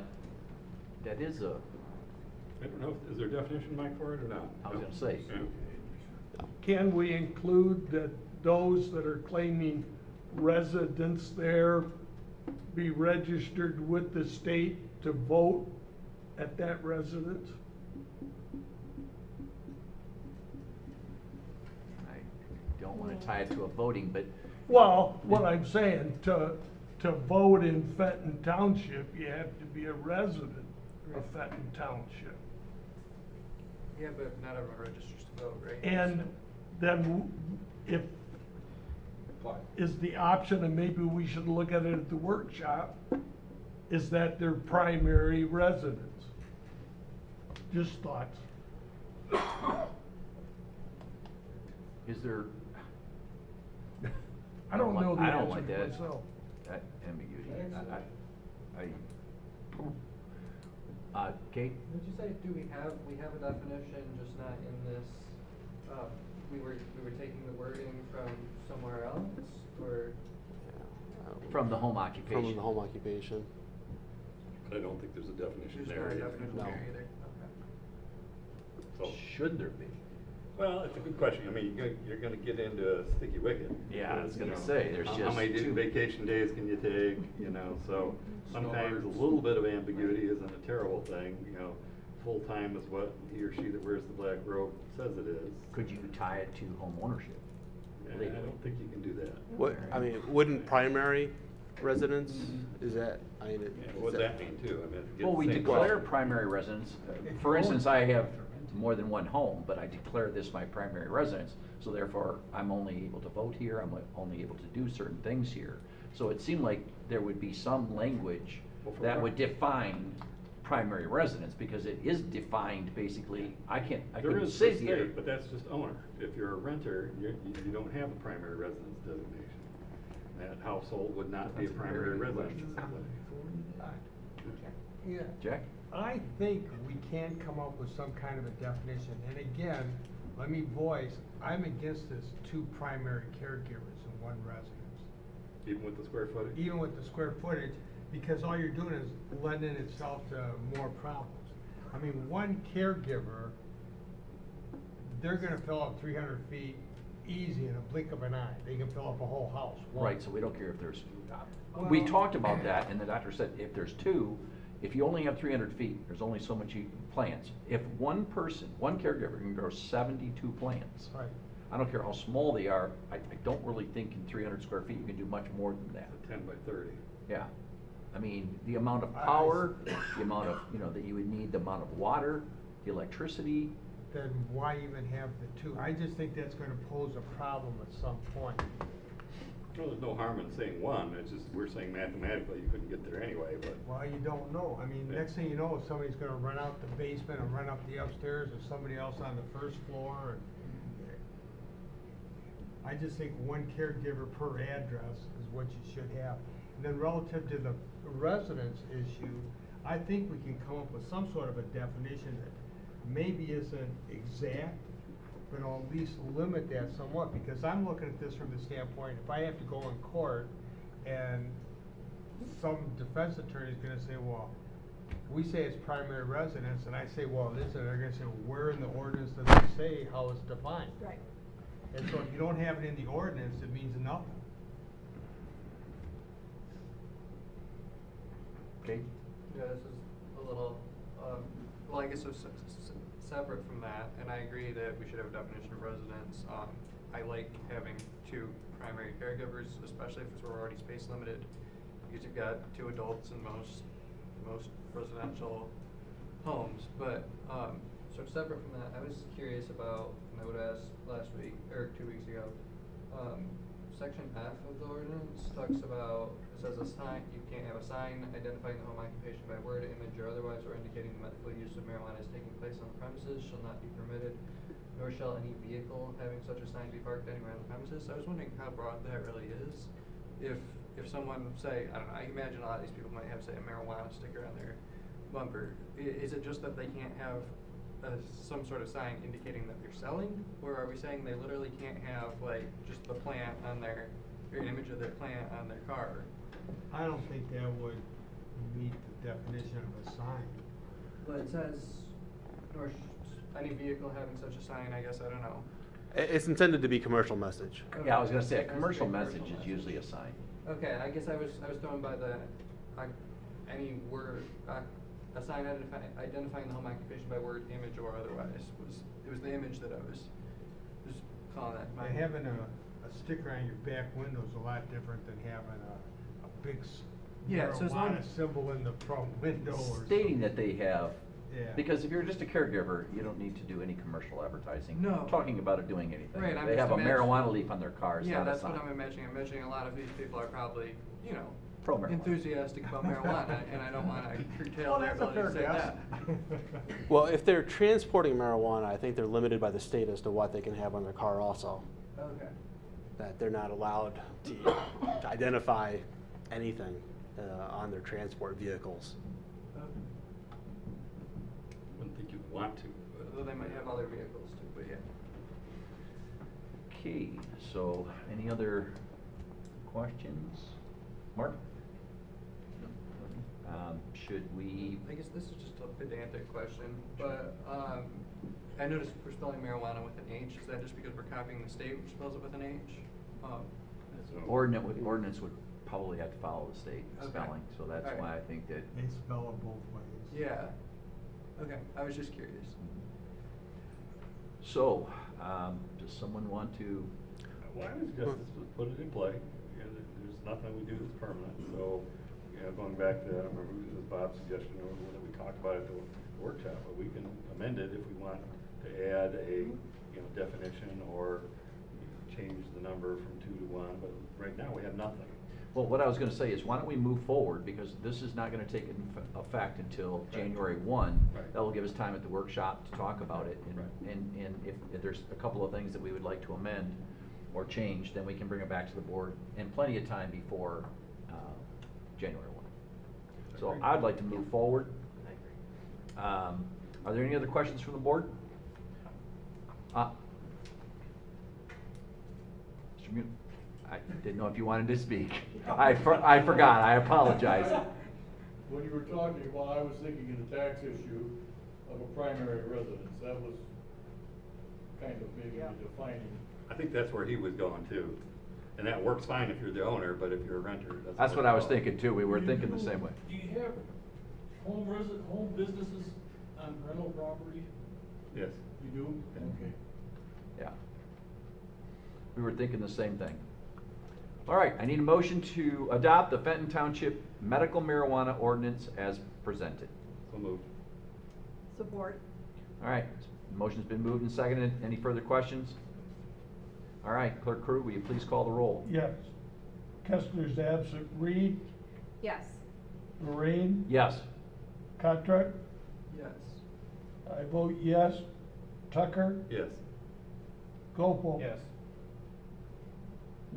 that is I don't know, is there a definition, Mike, for it or not? I was going to say, Yeah. Can we include that those that are claiming residents there be registered with the state to vote at that residence? I don't wanna tie it to a voting, but Well, what I'm saying, to vote in Fenton Township, you have to be a resident of Fenton Township. Yeah, but not everyone registers to vote, right? And then if, is the option, and maybe we should look at it at the workshop, is that their primary residence? Just thoughts. is there? I don't know the I don't answer like to that. myself. That ambiguity. Kate? Would you say, do we have a definition, just not in this, we were taking the wording from somewhere else, or? From the home occupation. From the home occupation. But I don't think there's a definition There's there. not a either. definition No. there either, okay. So, Should there be? well, it's a good question. I mean, you're gonna get into a sticky wicket. Yeah, I was because, gonna say, there's how just many two. vacation days can you take, so sometimes a little bit of ambiguity isn't a terrible thing, full-time is what he or she that wears the black robe says it is. Could you tie it to home ownership? And I don't think you can do that. What, I mean, wouldn't primary residence, is that, I mean, Yeah, what does that mean too? I mean, if you get Well, we the same declare question. primary residence. For instance, I have more than one home, but I declare this my primary residence. So therefore, I'm only able to vote here, I'm only able to do certain things here. So it seemed like there would be some language Well, for that what? would define primary residence, because it is defined basically, I There couldn't is sit for here. state, but that's just owner. If you're a renter, you don't have a primary residence designation. That household would not be a That's a primary very good residence. Yeah, Jack? I think we can come up with some kind of a definition, and again, let me voice, I'm against this 2 primary caregivers in one residence. Even with the square footage? Even with the square footage, because all you're doing is lending itself to more problems. I mean, one caregiver, they're gonna fill up 300 feet easy in a blink of an eye, they can fill up a whole house. One. Right, so we don't care if there's, we Well- talked about that, and the doctor said if there's 2, if you only have 300 feet, there's only so much plants. If one person, one caregiver can grow 72 plants, Right. I don't care how small they are, I don't really think in 300 square feet you can do much more than that. It's a 10 by 30. Yeah. I mean, the amount of I- power, the amount of, that you would need, the amount of water, the electricity. Then why even have the 2? I just think that's gonna pose a problem at some point. Well, there's no harm in saying 1, it's just, we're saying mathematically you couldn't get there anyway, but. Well, you don't know. I mean, next thing you know, somebody's gonna run out the basement and run up the upstairs, or somebody else on the first floor, and I just think one caregiver per address is what you should have. And then relative to the residence issue, I think we can come up with some sort of a definition that maybe isn't exact, but I'll at least limit that somewhat, because I'm looking at this from the standpoint, if I have to go in court and some defense attorney's gonna say, well, we say it's primary residence, and I say, well, it isn't, they're gonna say, well, where in the ordinance does it say how it's defined? Right. And so if you don't have it in the ordinance, it means nothing. Okay? Yeah, this is a little, well, I guess it's separate from that, and I agree that we should have a definition of residence. I like having 2 primary caregivers, especially if we're already space limited, because you've got 2 adults in most residential homes. But, sort of separate from that, I was curious about, and I would ask last week, or 2 weeks ago, Section F of the ordinance talks about, it says a sign, you can't have a sign identifying the home occupation by word, image, or otherwise, or indicating the medical use of marijuana is taking place on the premises shall not be permitted, nor shall any vehicle having such a sign be parked anywhere on the premises. I was wondering how broad that really is. If someone, say, I don't know, I imagine a lot of these people might have, say, a marijuana sticker on their bumper. Is it just that they can't have some sort of sign indicating that they're selling, or are we saying they literally can't have like just the plant on their, or an image of their plant on their car? I don't think that would meet the definition of a sign. But it says, any vehicle having such a sign, I guess, I don't know. It's intended to be commercial message. Yeah, I was gonna say, a That's commercial big message is usually a sign. Okay, I guess I was thrown by the, any word, a sign identifying the home occupation by word, image, or otherwise, it was the image that I was just calling that. By having a sticker on your back window is a lot different than having a big Yeah, so as long- marijuana symbol in the front window or Stating that they have, Yeah. because if you're just a caregiver, you don't need to do any commercial advertising. No. Talking about it doing anything. Right, I'm They just have a imagining- marijuana leaf on their cars, Yeah, not a that's what sign. I'm imagining. I'm imagining a lot of these people are probably, Pro-marijuana. enthusiastic about marijuana, and I don't wanna curtail Well, their that's a ability to say fair that. guess. Well, if they're transporting marijuana, I think they're limited by the state as to what they can have on their car also. Okay. That they're not allowed to identify anything on their transport vehicles. Wouldn't think you'd want to, but. Although they might have other vehicles too, but yeah. Okay, so any other questions? Mark? Should we, I guess this is just a pedantic question, but, I noticed we're spelling marijuana with an H. Is that just because we're copying the state which spells it with an H? ordinance would probably have to follow the state Okay. spelling, so that's Alright. why I think that. They spell it both ways. Yeah. Okay, I was just curious. So, does someone want to, Well, I would suggest this was put it in play, there's nothing we do that's permanent, so, going back to, I don't remember, it was Bob's suggestion, or when we talked about it at the workshop, but we can amend it if we want to add a, definition or change the number from 2 to 1, but right now we have nothing. well, what I was gonna say is, why don't we move forward, because this is not gonna take effect until January 1. Right. That will give us time at the workshop to talk about it, Right. and if there's a couple of things that we would like to amend or change, then we can bring it back to the board, and plenty of time before January 1. So Agreed. I'd like to move forward. Are there any other questions from the board? Mr. Mute, I didn't know if you wanted to speak. I forgot, I apologize. When you were talking, well, I was thinking of the tax issue of a primary residence, that was kind of maybe defining. I think that's where he was going too, and that works fine if you're the owner, but if you're a renter, it doesn't. That's what work I was well. thinking too, we were Do thinking the you- same way. Do you have home businesses on rental property? Yes. You do? Okay. Yeah. We were thinking the same thing. All right, I need a motion to adopt the Fenton Township medical marijuana ordinance as presented. So moved. Support. All right, motion's been moved and seconded. Any further questions? All right, Clerk Crew, will you please call the roll? Yes. Kessler's absent. Reed, Yes. Lorraine, Yes. Cottrell, Yes. I vote yes. Tucker, Yes. Gopal. Yes.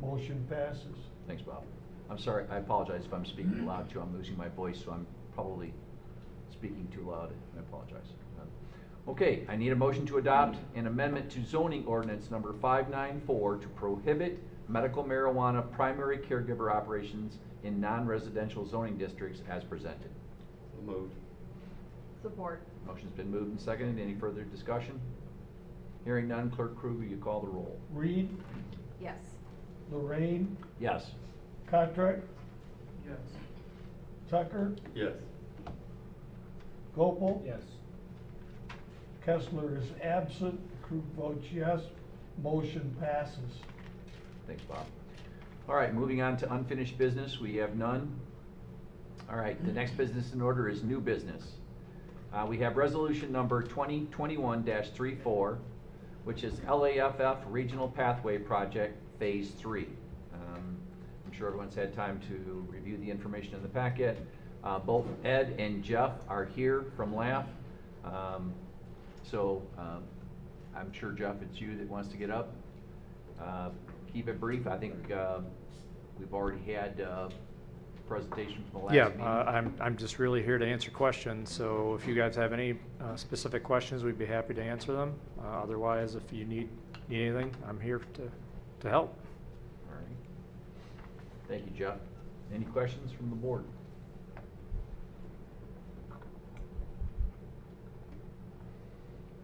Motion passes. Thanks, Bob. I'm sorry, I apologize if I'm speaking loud too. I'm losing my voice, so I'm probably speaking too loud. I apologize. Okay, I need a motion to adopt an amendment to zoning ordinance number 594 to prohibit medical marijuana primary caregiver operations in non-residential zoning districts as presented. So moved. Support. Motion's been moved and seconded. Any further discussion? Hearing none, Clerk Crew, will you call the roll? Reed, Yes. Lorraine, Yes. Cottrell, Yes. Tucker, Yes. Gopal. Yes. Kessler is absent. Crew votes yes. Motion passes. Thanks, Bob. All right, moving on to unfinished business, we have none. All right, the next business in order is new business. We have resolution number 2021-34, which is LAFF Regional Pathway Project Phase 3. I'm sure everyone's had time to review the information in the packet. Both Ed and Jeff are here from LAF. So I'm sure, Jeff, it's you that wants to get up. Keep it brief. I think we've already had a presentation from the last Yeah, meeting. I'm just really here to answer questions, so if you guys have any specific questions, we'd be happy to answer them. Otherwise, if you need anything, I'm here to help. All right. Thank you, Jeff. Any questions from the board?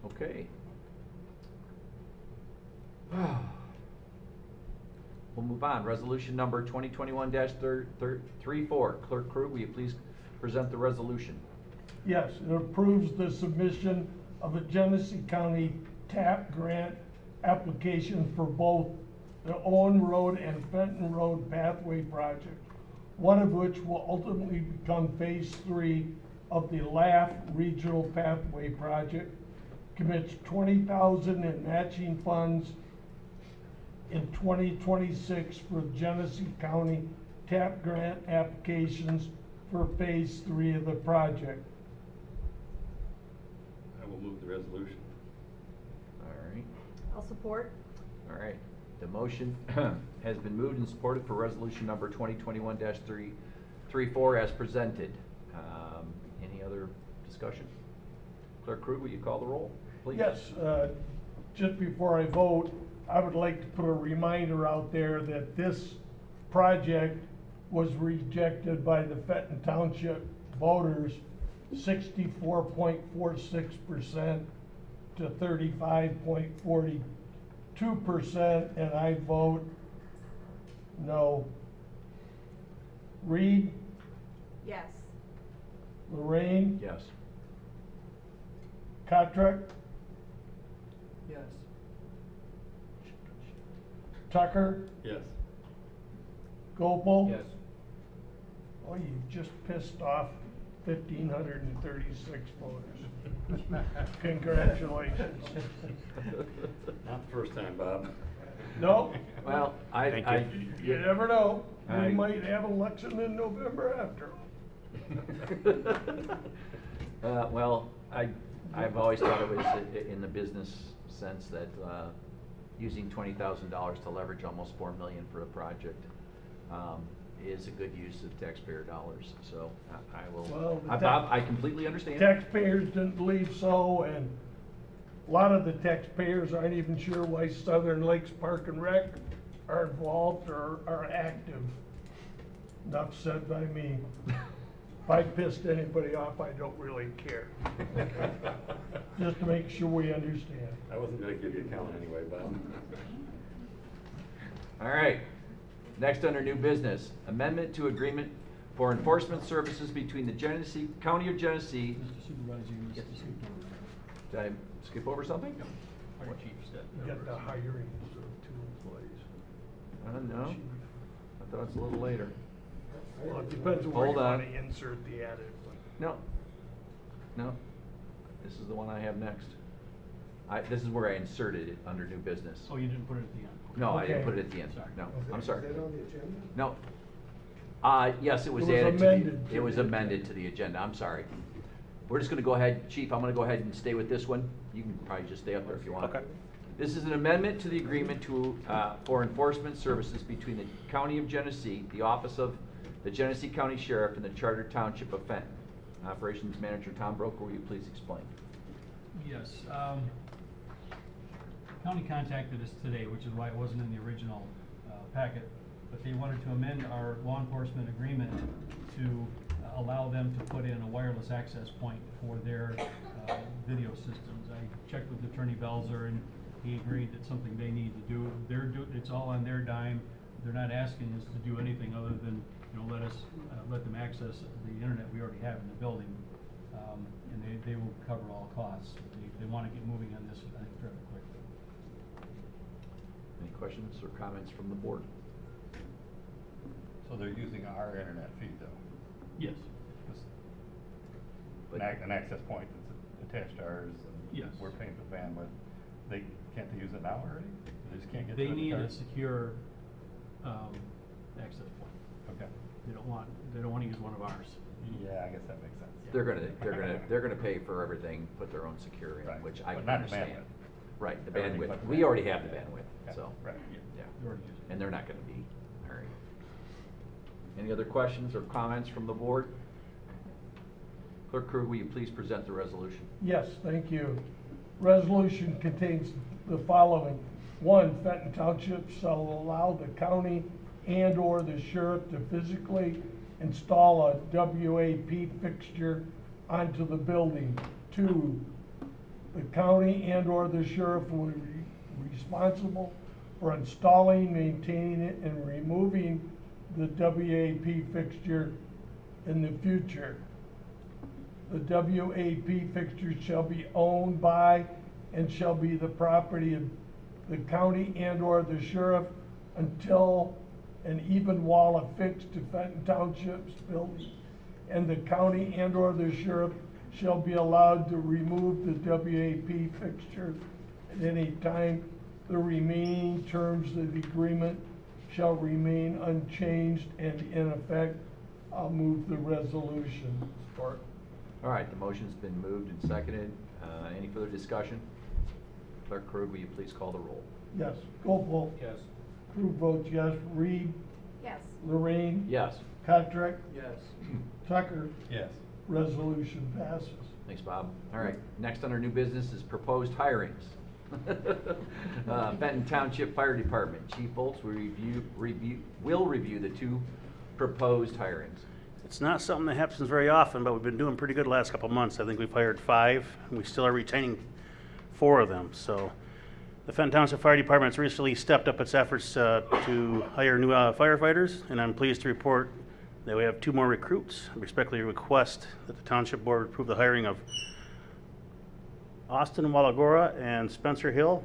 Okay. move on. Resolution number 2021-34. Clerk Krug, will you please present the resolution? Yes, it approves the submission of a Genesee County TAP grant application for both the Owen Road and Fenton Road pathway project, one of which will ultimately become phase 3 of the LAF Regional Pathway Project. Commits $20,000 in matching funds in 2026 for Genesee County TAP grant applications for phase 3 of the project. I will move the resolution. All right. I'll support. All right. The motion has been moved and supported for resolution number 2021-34 as presented. Any other discussion? Clerk Krug, will you call the roll, please? Yes, just before I vote, I would like to put a reminder out there that this project was rejected by the Fenton Township voters 64.46% to 35.42%, and I vote no. Reed, Yes. Lorraine, Yes. Kotrick, Yes. Tucker, Yes. Gopal. Yes. Oh, you just pissed off 1,536 voters. Congratulations. Not the first time, Bob. No, Well, Thank you. you never know. We I- might have an election in November after. Well, I've always thought it was in the business sense that using $20,000 to leverage almost $4 million for a project is a good use of taxpayer dollars. So I will, Well, the Bob, I completely understand. Taxpayers didn't believe so, and a lot of the taxpayers aren't even sure why Southern Lakes Park and Rec are involved or are active. Enough said by me. If I pissed anybody off, I don't really care. Just to make sure we understand. I wasn't gonna give you a count anyway, Bob. All right. Next, under new business, amendment to agreement for enforcement services between the Genesee, County of Genesee. Mr. Supervisor, you missed the super. Did I skip over something? Fire chief said. You got the hiring of 2 employees. No, I thought it's a little later. Well, it depends on where you Hold on. want to insert the added. No. This is the one I have next. This is where I inserted it under new business. Oh, you didn't put it at the end? No, I didn't Okay. put it at the end. Sorry. No, I'm sorry. Is that on the agenda? No. Yes, it was It was added to amended the, to it was the amended to the agenda, I'm sorry. We're just gonna go ahead, Chief, I'm gonna go ahead and stay with this one. You can probably just stay up there if you want. Okay. This is an amendment to the agreement for enforcement services between the County of Genesee, the Office of the Genesee County Sheriff, and the Charter Township of Fenton. Operations Manager Tom Broker, will you please explain? Yes, county contacted us today, which is why it wasn't in the original, packet. But they wanted to amend our law enforcement agreement to allow them to put in a wireless access point for their, video systems. I checked with Attorney Belzer, and he agreed that's something they need to do. It's all on their dime. They're not asking us to do anything other than, let them access the internet we already have in the building. And they will cover all costs. They want to get moving on this, I think, fairly quickly. Any questions or comments from the board? So they're using our internet feed though? Yes. But- An access point that's attached to ours, and Yes. we're paying for the bandwidth. Can't they use it now already? They just can't get to it? They in the need a cars? secure, access point. Okay. They don't want to use one of ours. Yeah, I guess that makes sense. They're gonna pay for everything, put their own security, Right. which I But can not the understand. bandwidth. Right, the Everything bandwidth. but the We bandwidth. already have the bandwidth, Okay, so. right. Yeah. They're already using it. And they're not gonna be, all right. Any other questions or comments from the board? Clerk Krug, will you please present the resolution? Yes, thank you. Resolution contains the following. 1, Fenton Township shall allow the county and/or the sheriff to physically install a WAP fixture onto the building. 2, the county and/or the sheriff will be responsible for installing, maintaining it, and removing the WAP fixture in the future. The WAP fixture shall be owned by and shall be the property of the county and/or the sheriff until an even wall affixed to Fenton Township's building. And the county and/or the sheriff shall be allowed to remove the WAP fixture at any time. The remaining terms of the agreement shall remain unchanged and in effect. I'll move the resolution. Support. All right, the motion's been moved and seconded. Any further discussion? Clerk Krug, will you please call the roll? Yes. Gopel. Yes. Krug votes yes. Reed. Yes. Lorraine. Yes. Cottrick. Yes. Tucker. Yes. Resolution passes. Thanks, Bob. All right, next on our new business is proposed hirings. Fenton Township Fire Department, Chief Bolts will review the two proposed hirings. It's not something that happens very often, but we've been doing pretty good the last couple of months. I think we've hired 5, and we still are retaining 4 of them. So the Fenton Township Fire Department's recently stepped up its efforts to hire new firefighters, and I'm pleased to report that we have 2 more recruits. I respectfully request that the Township Board approve the hiring of Austin Walagora and Spencer Hill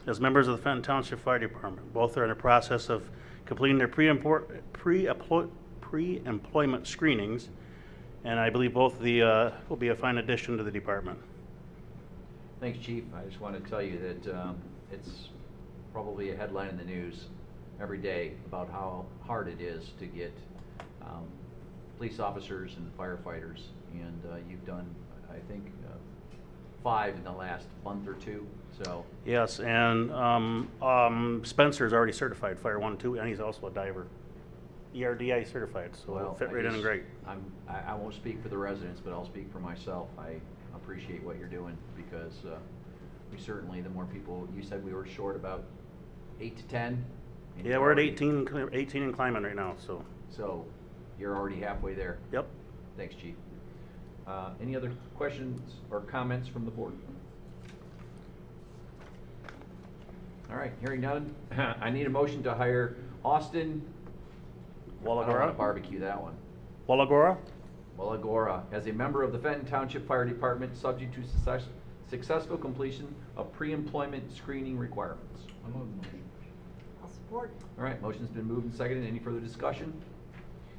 as members of the Fenton Township Fire Department. Both are in the process of completing their pre-employment screenings, and I believe both will be a fine addition to the department. Thanks, Chief. I just want to tell you that it's probably a headline in the news every day about how hard it is to get police officers and firefighters, and you've done, I think, 5 in the last month or 2. So Yes, and Spencer's already certified Fire 1 and 2, and he's also a diver. ERDI certified, so well, fit right in and great. I won't speak for the residents, but I'll speak for myself. I appreciate what you're doing because we certainly, the more people, you said we were short about 8 to 10. and Yeah, you're we're at already- 18 and climbing right now, so. So you're already halfway there. Yep. Thanks, Chief. Any other questions or comments from the board? All right, hearing none, I need a motion to hire Austin. I don't want to Walagora? barbecue that one. Walagora? Walagora, as a member of the Fenton Township Fire Department, subject to successful completion of pre-employment screening requirements. I'll support. All right, motion's been moved and seconded. Any further discussion?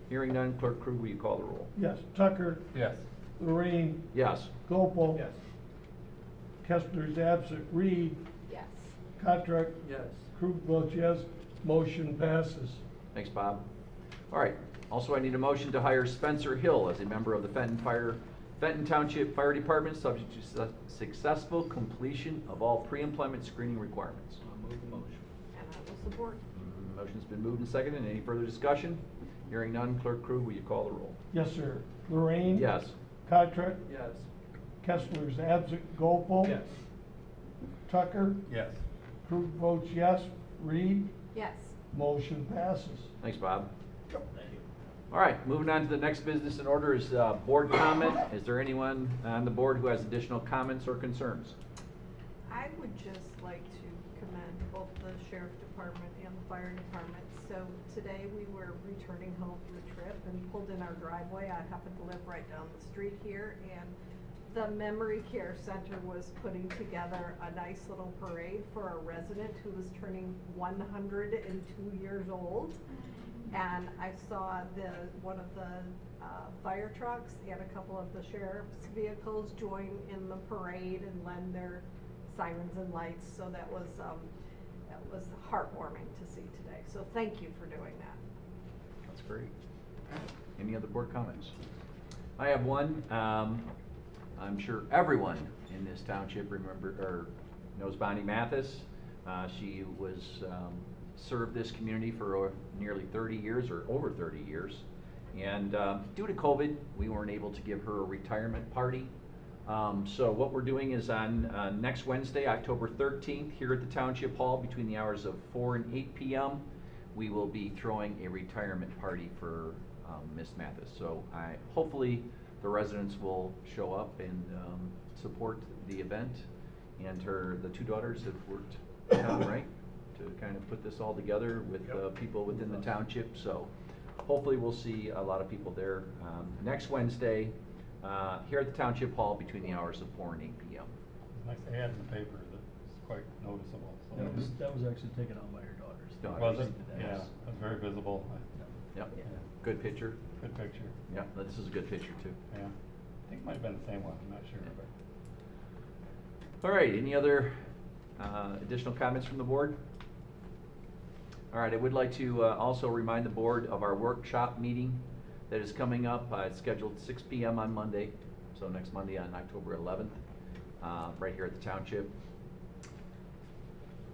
Hearing none, Clerk Krug, will you call the roll? Yes. Tucker. Yes. Lorraine. Yes. Gopel. Yes. Kessler's absent. Reed. Yes. Cottrick. Yes. Krug votes yes. Motion passes. Thanks, Bob. All right, also I need a motion to hire Spencer Hill as a member of the Fenton Township Fire Department, subject to successful completion of all pre-employment screening requirements. I'll move the motion. And I will support. Motion's been moved and seconded. Any further discussion? Hearing none, Clerk Krug, will you call the roll? Yes, sir. Lorraine. Yes. Cottrick. Yes. Kessler's absent. Gopel. Yes. Tucker. Yes. Krug votes yes. Reed. Yes. Motion passes. Thanks, Bob. All right, moving on to the next business in order is board comment. Is there anyone on the board who has additional comments or concerns? I would just like to commend both the sheriff department and the fire department. So today we were returning home from a trip and pulled in our driveway. I happen to live right down the street here, and the Memory Care Center was putting together a nice little parade for a resident who was turning 102 years old. And I saw one of the fire trucks and a couple of the sheriff's vehicles join in the parade and lend their sirens and lights. So that was heartwarming to see today. So thank you for doing that. That's great. Any other board comments? I have one. I'm sure everyone in this township knows Bonnie Mathis. She was served this community for nearly 30 years or over 30 years. And due to COVID, we weren't able to give her a retirement party. So what we're doing is on next Wednesday, October 13th, here at the Township Hall between the hours of 4 and 8 p.m., we will be throwing a retirement party for Miss Mathis. So hopefully the residents will show up and support the event. And the 2 daughters have worked out, right? to kind of put this all together with people within the township. So hopefully we'll see a lot of people there next Wednesday here at the Township Hall between the hours of 4 and 8 p.m. It's nice to add in the paper that's quite noticeable. So That was actually taken out by your daughters. Daughters. Was it? Yes. Yeah, it was very visible. Yep. Good picture. Good picture. Yeah, this is a good picture too. Yeah. I think it might have been the same one, I'm not sure. But All right, any other additional comments from the board? All right, I would like to also remind the board of our workshop meeting that is coming up. It's scheduled 6 p.m. on Monday, so next Monday on October 11th, right here at the Township.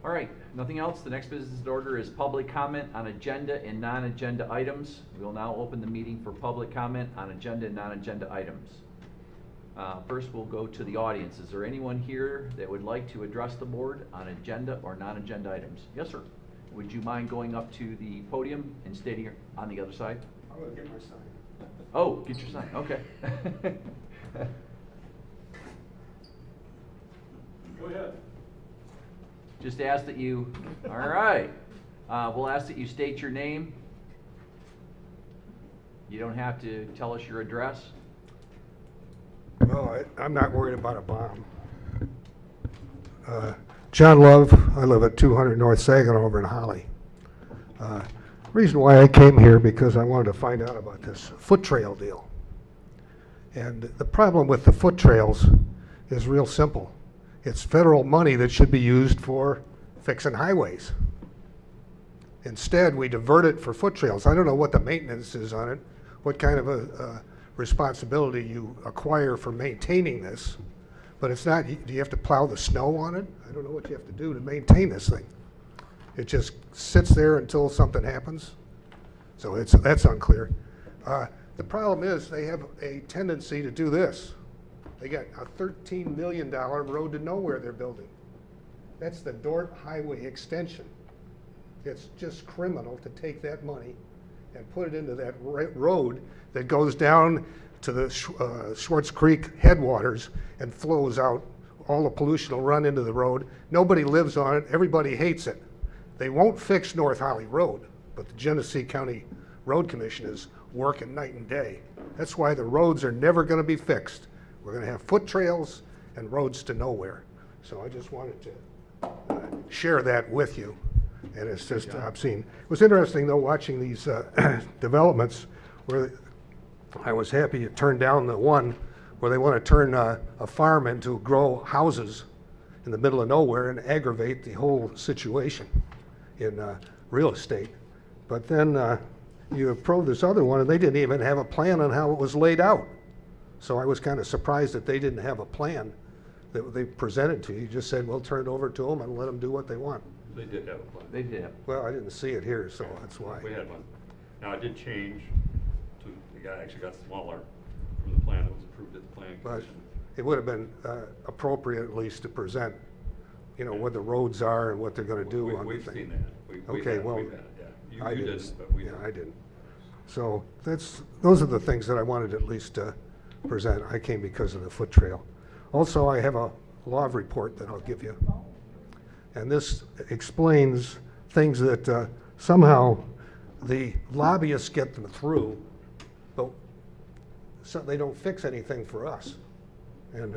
All right, nothing else. The next business order is public comment on agenda and non-agenda items. We will now open the meeting for public comment on agenda and non-agenda items. First, we'll go to the audience. Is there anyone here that would like to address the board on agenda or non-agenda items? Yes, sir. Would you mind going up to the podium and stating on the other side? I'm gonna get my sign. Oh, get your sign, okay. go ahead. Just ask that you, all right. We'll ask that you state your name. You don't have to tell us your address. Well, I'm not worried about a bomb. John Love, I live at 200 North Saginaw over in Holly. Reason why I came here because I wanted to find out about this foot trail deal. And the problem with the foot trails is real simple. It's federal money that should be used for fixing highways. Instead, we divert it for foot trails. I don't know what the maintenance is on it, what kind of a responsibility you acquire for maintaining this, but it's not, do you have to plow the snow on it? I don't know what you have to do to maintain this thing. It just sits there until something happens. So that's unclear. The problem is they have a tendency to do this. They got a $13 million road to nowhere they're building. That's the Dort Highway extension. It's just criminal to take that money and put it into that road that goes down to the Schwartz Creek headwaters and flows out. All the pollution will run into the road. Nobody lives on it. Everybody hates it. They won't fix North Holly Road, but the Genesee County Road Commission is working night and day. That's why the roads are never going to be fixed. We're going to have foot trails and roads to nowhere. So I just wanted to share that with you. And it's just obscene. It was interesting, though, watching these developments where I was happy it turned down the one where they want to turn a farm into grow houses in the middle of nowhere and aggravate the whole situation in real estate. But then you approve this other one, and they didn't even have a plan on how it was laid out. So I was kind of surprised that they didn't have a plan that they presented to you. You just said, well, turn it over to them and let them do what they want. They did have a plan. They did. Well, I didn't see it here, so that's why. We had one. Now, it did change to, the guy actually got smaller from the plan that was approved at the planning But commission. it would have been appropriate at least to present, you know, what the roads are and what they're gonna do on the We've thing. seen that. Okay, well, We've had it, yeah. I You didn't, didn't, but we yeah, did. I didn't. So those are the things that I wanted at least to present. I came because of the foot trail. Also, I have a law report that I'll give you. And this explains things that somehow the lobbyists get them through, but so they don't fix anything for us. And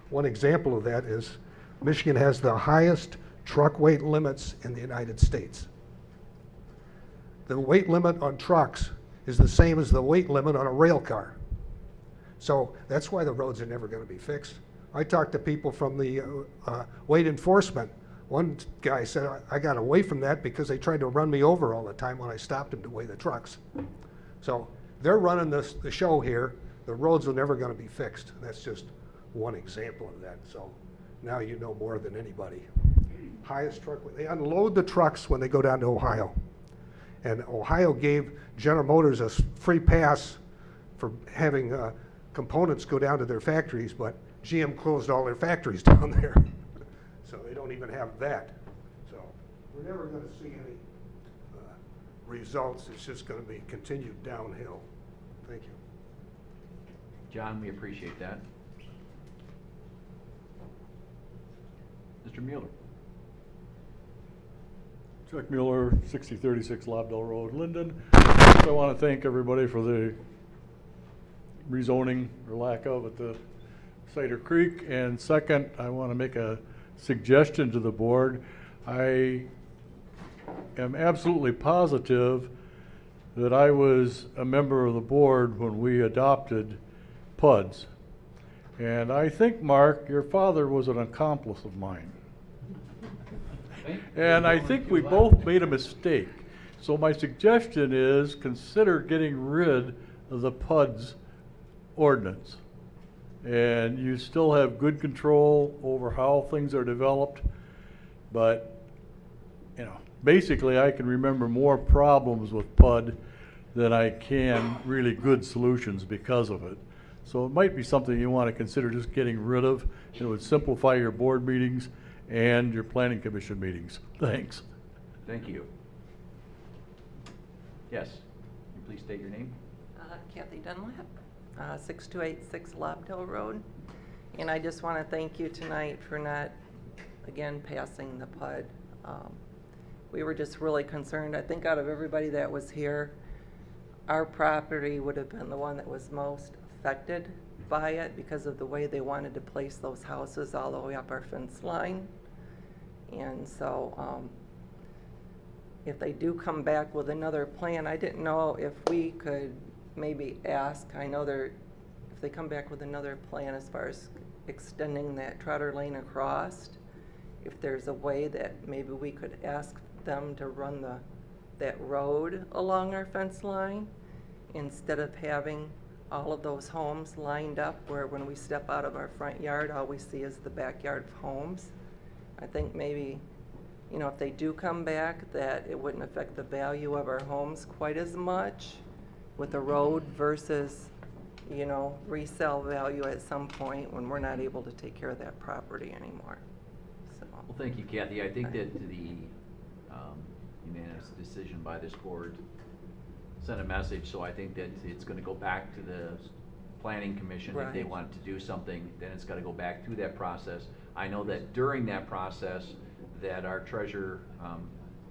one example of that is Michigan has the highest truck weight limits in the United States. The weight limit on trucks is the same as the weight limit on a rail car. So that's why the roads are never going to be fixed. I talked to people from the weight enforcement. One guy said, I got away from that because they tried to run me over all the time when I stopped them to weigh the trucks. So they're running the show here. The roads are never going to be fixed. That's just one example of that. So now you know more than anybody. Highest truck, they unload the trucks when they go down to Ohio. And Ohio gave General Motors a free pass for having components go down to their factories, but GM closed all their factories down there. So they don't even have that. So we're never going to see any results. It's just going to be continued downhill. Thank you. John, we appreciate that. Mr. Mueller. Chuck Mueller, 6036 Lobdell Road, Linden. First, I want to thank everybody for the rezoning, or lack of, at the Cider Creek. And second, I want to make a suggestion to the board. I am absolutely positive that I was a member of the board when we adopted PUDs. And I think, Mark, your father was an accomplice of mine. And I think we both made a mistake. So my suggestion is consider getting rid of the PUDs ordinance. And you still have good control over how things are developed. But, you know, basically I can remember more problems with PUD than I can really good solutions because of it. So it might be something you want to consider just getting rid of. It would simplify your board meetings and your planning commission meetings. Thanks. Thank you. Yes, can you please state your name? Kathy Dunlap, 6286 Lobdell Road. And I just want to thank you tonight for not, again, passing the PUD. We were just really concerned. I think out of everybody that was here, our property would have been the one that was most affected by it because of the way they wanted to place those houses all the way up our fence line. And so if they do come back with another plan, I didn't know if we could maybe ask, I know if they come back with another plan as far as extending that Trotter Lane across, if there's a way that maybe we could ask them to run that road along our fence line instead of having all of those homes lined up where when we step out of our front yard, all we see is the backyard of homes. I think maybe, you know, if they do come back, that it wouldn't affect the value of our homes quite as much with the road versus, you know, resale value at some point when we're not able to take care of that property anymore. So. Well, thank you, Kathy. I think that the unanimous decision by this board sent a message, so I think that it's going to go back to the planning commission. If they Right. want to do something, then it's got to go back through that process. I know that during that process that our treasurer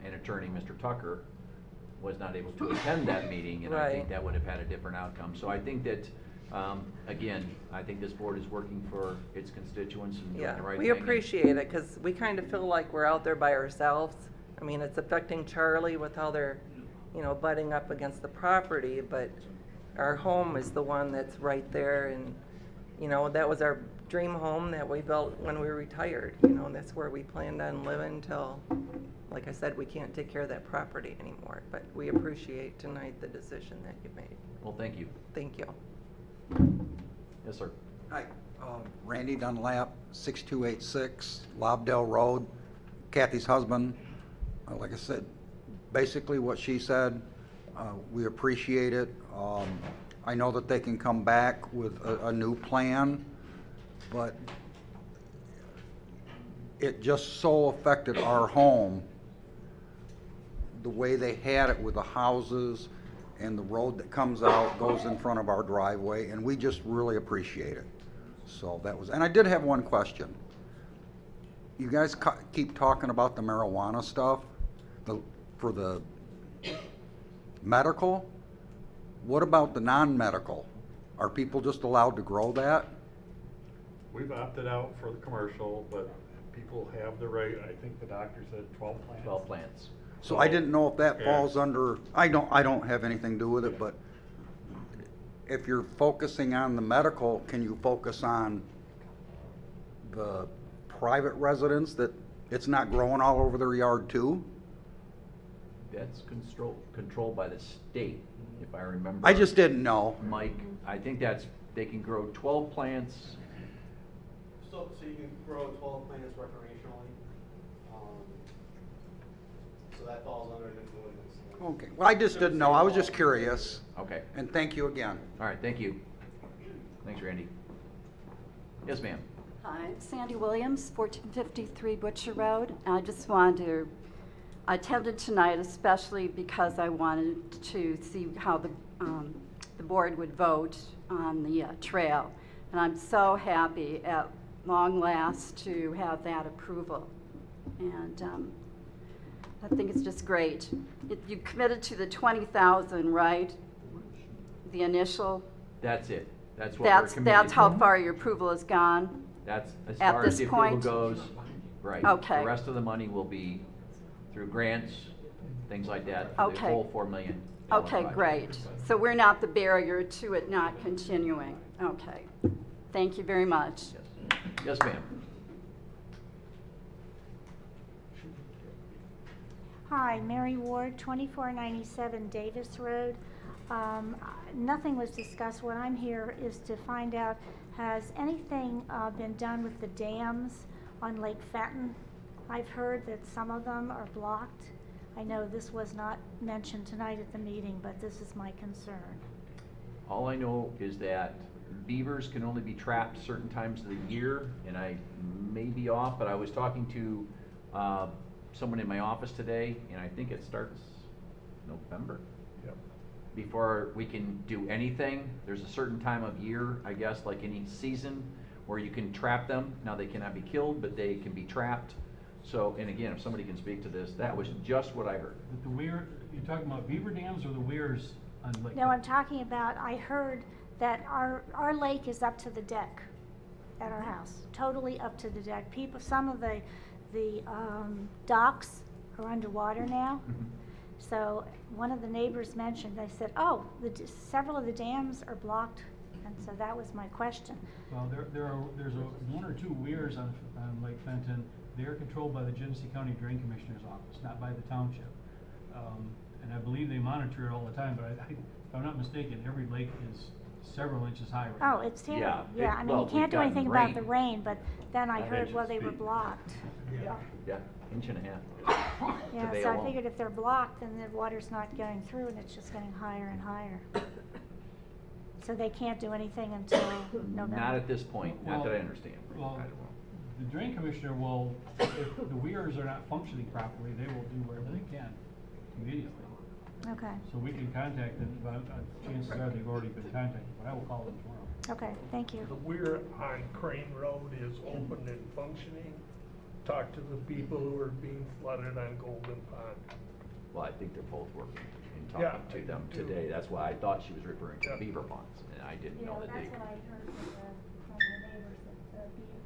and attorney, Mr. Tucker, was not able to attend that meeting, and I think Right. that would have had a different outcome. So I think that, again, I think this board is working for its constituents and doing Yeah, the right we thing. appreciate it because we kind of feel like we're out there by ourselves. I mean, it's affecting Charlie with how they're, you know, butting up against the property, but our home is the one that's right there, and, you know, that was our dream home that we built when we retired, you know, and that's where we planned on living until, like I said, we can't take care of that property anymore. But we appreciate tonight the decision that you made. Well, thank you. Thank you. Yes, sir. Hi, Randy Dunlap, 6286 Lobdell Road. Kathy's husband, like I said, basically what she said, we appreciate it. I know that they can come back with a new plan, but it just so affected our home, the way they had it with the houses and the road that comes out, goes in front of our driveway, and we just really appreciate it. So that was, and I did have one question. You guys keep talking about the marijuana stuff, for the medical. What about the non-medical? Are people just allowed to grow that? We've opted out for the commercial, but people have the right, I think the doctor said 12 plants. 12 plants. So I didn't know if that Yeah. falls under, I don't have anything to do with it, but if you're focusing on the medical, can you focus on the private residents that it's not growing all over their yard too? That's controlled by the state, if I remember. I just didn't know. Mike, I think they can grow 12 plants. So you can grow 12 plants recreationally. So that falls under the ordinance. Okay, well, I just didn't know, I was just curious. Okay. And thank you again. All right, thank you. Thanks, Randy. Yes, ma'am. Hi, Sandy Williams, 1453 Butcher Road. I just wanted to, I attended tonight especially because I wanted to see how the board would vote on the trail. And I'm so happy at long last to have that approval. And I think it's just great. You committed to the 20,000, right? The initial? That's it. That's what we're committed. That's how far your approval has gone? That's as At far as this the approval point? goes, right. Okay. The rest of the money will be through grants, things like that, for the Okay. whole $4 million. Okay, project. great. So we're not the barrier to it not continuing. Okay. Thank you very much. Yes, yes, ma'am. Hi, Mary Ward, 2497 Davis Road. Nothing was discussed. What I'm here is to find out, has anything been done with the dams on Lake Fenton? I've heard that some of them are blocked. I know this was not mentioned tonight at the meeting, but this is my concern. All I know is that beavers can only be trapped certain times of the year, and I may be off, but I was talking to someone in my office today, and I think it starts November. Yep. Before we can do anything. There's a certain time of year, I guess, like any season, where you can trap them. Now, they cannot be killed, but they can be trapped. So, and again, if somebody can speak to this, that was just what I heard. But the weir, you're talking about beaver dams or the weirs on Lake? No, I'm talking about, I heard that our lake is up to the deck at our house, totally up to the deck. People, some of the docks are underwater now. Mhm. So one of the neighbors mentioned, they said, oh, several of the dams are blocked, and so that was my question. Well, there's one or two weirs on Lake Fenton. They're controlled by the Genesee County Drain Commissioner's office, not by the township. And I believe they monitor it all the time, but if I'm not mistaken, every lake is several inches high right now. Oh, it's terrible. Yeah, Yeah, I mean, well, you can't do we've anything gotten about the rain, but then I 5 heard, well, inches they were deep. blocked. Yeah, inch and a half. Yeah, Today so I alone. figured if they're blocked, then the water's not going through and it's just getting higher and higher. So they can't do anything until November? Not at this point, not that I understand. Well, I don't know. the drain commissioner will, if the weirs are not functioning properly, they will do whatever they can immediately. Okay, So we can contact them, but chances are they've already been contacted, but I will call them tomorrow. okay, thank you. The weir on Crane Road is open and functioning. Talk to the people who are being flooded on Golden Pond. Well, I think they're both working and Yeah, talking to them I do. today. That's why I thought she was referring to Yeah. beaver ponds, and I didn't know that they. I heard from the neighbors,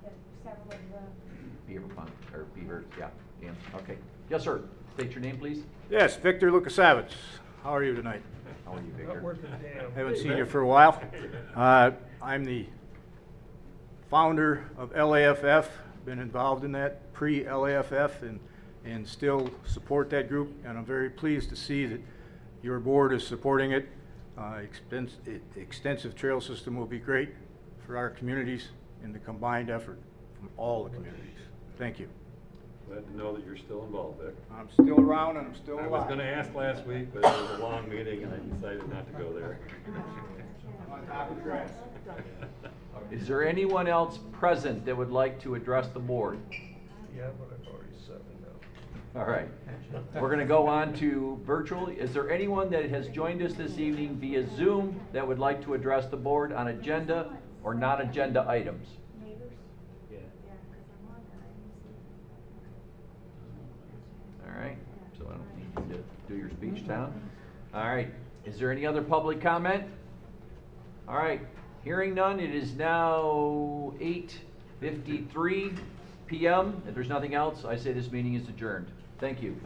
that several of the Beaver pond, or beaver, yeah, dams, okay. Yes, sir. State your name, please. Yes, Victor Lukasavitz. How are you tonight? How are you, Not Victor? worth a damn. Haven't seen you for a while. I'm the founder of LAFF, been involved in that pre-LAFF and still support that group, and I'm very pleased to see that your board is supporting it. Extensive trail system will be great for our communities in the combined effort from all the communities. Thank you. Glad to know that you're still involved, Vic. I'm still around and I'm still I alive. was gonna ask last week, but it was a long meeting and I decided not to go there. On top of the grass. Is there anyone else present that would like to address the board? Yeah, but I've already said enough. All right. We're going to go on to virtual. Is there anyone that has joined us this evening via Zoom that would like to address the board on agenda or non-agenda items? neighbors. Yeah. Yeah, 'cause I'm on there. All right. So I don't need you to do your speech, Tom. All right. Is there any other public comment? All right. Hearing none, it is now 8:53 p.m. If there's nothing else, I say this meeting is adjourned. Thank you.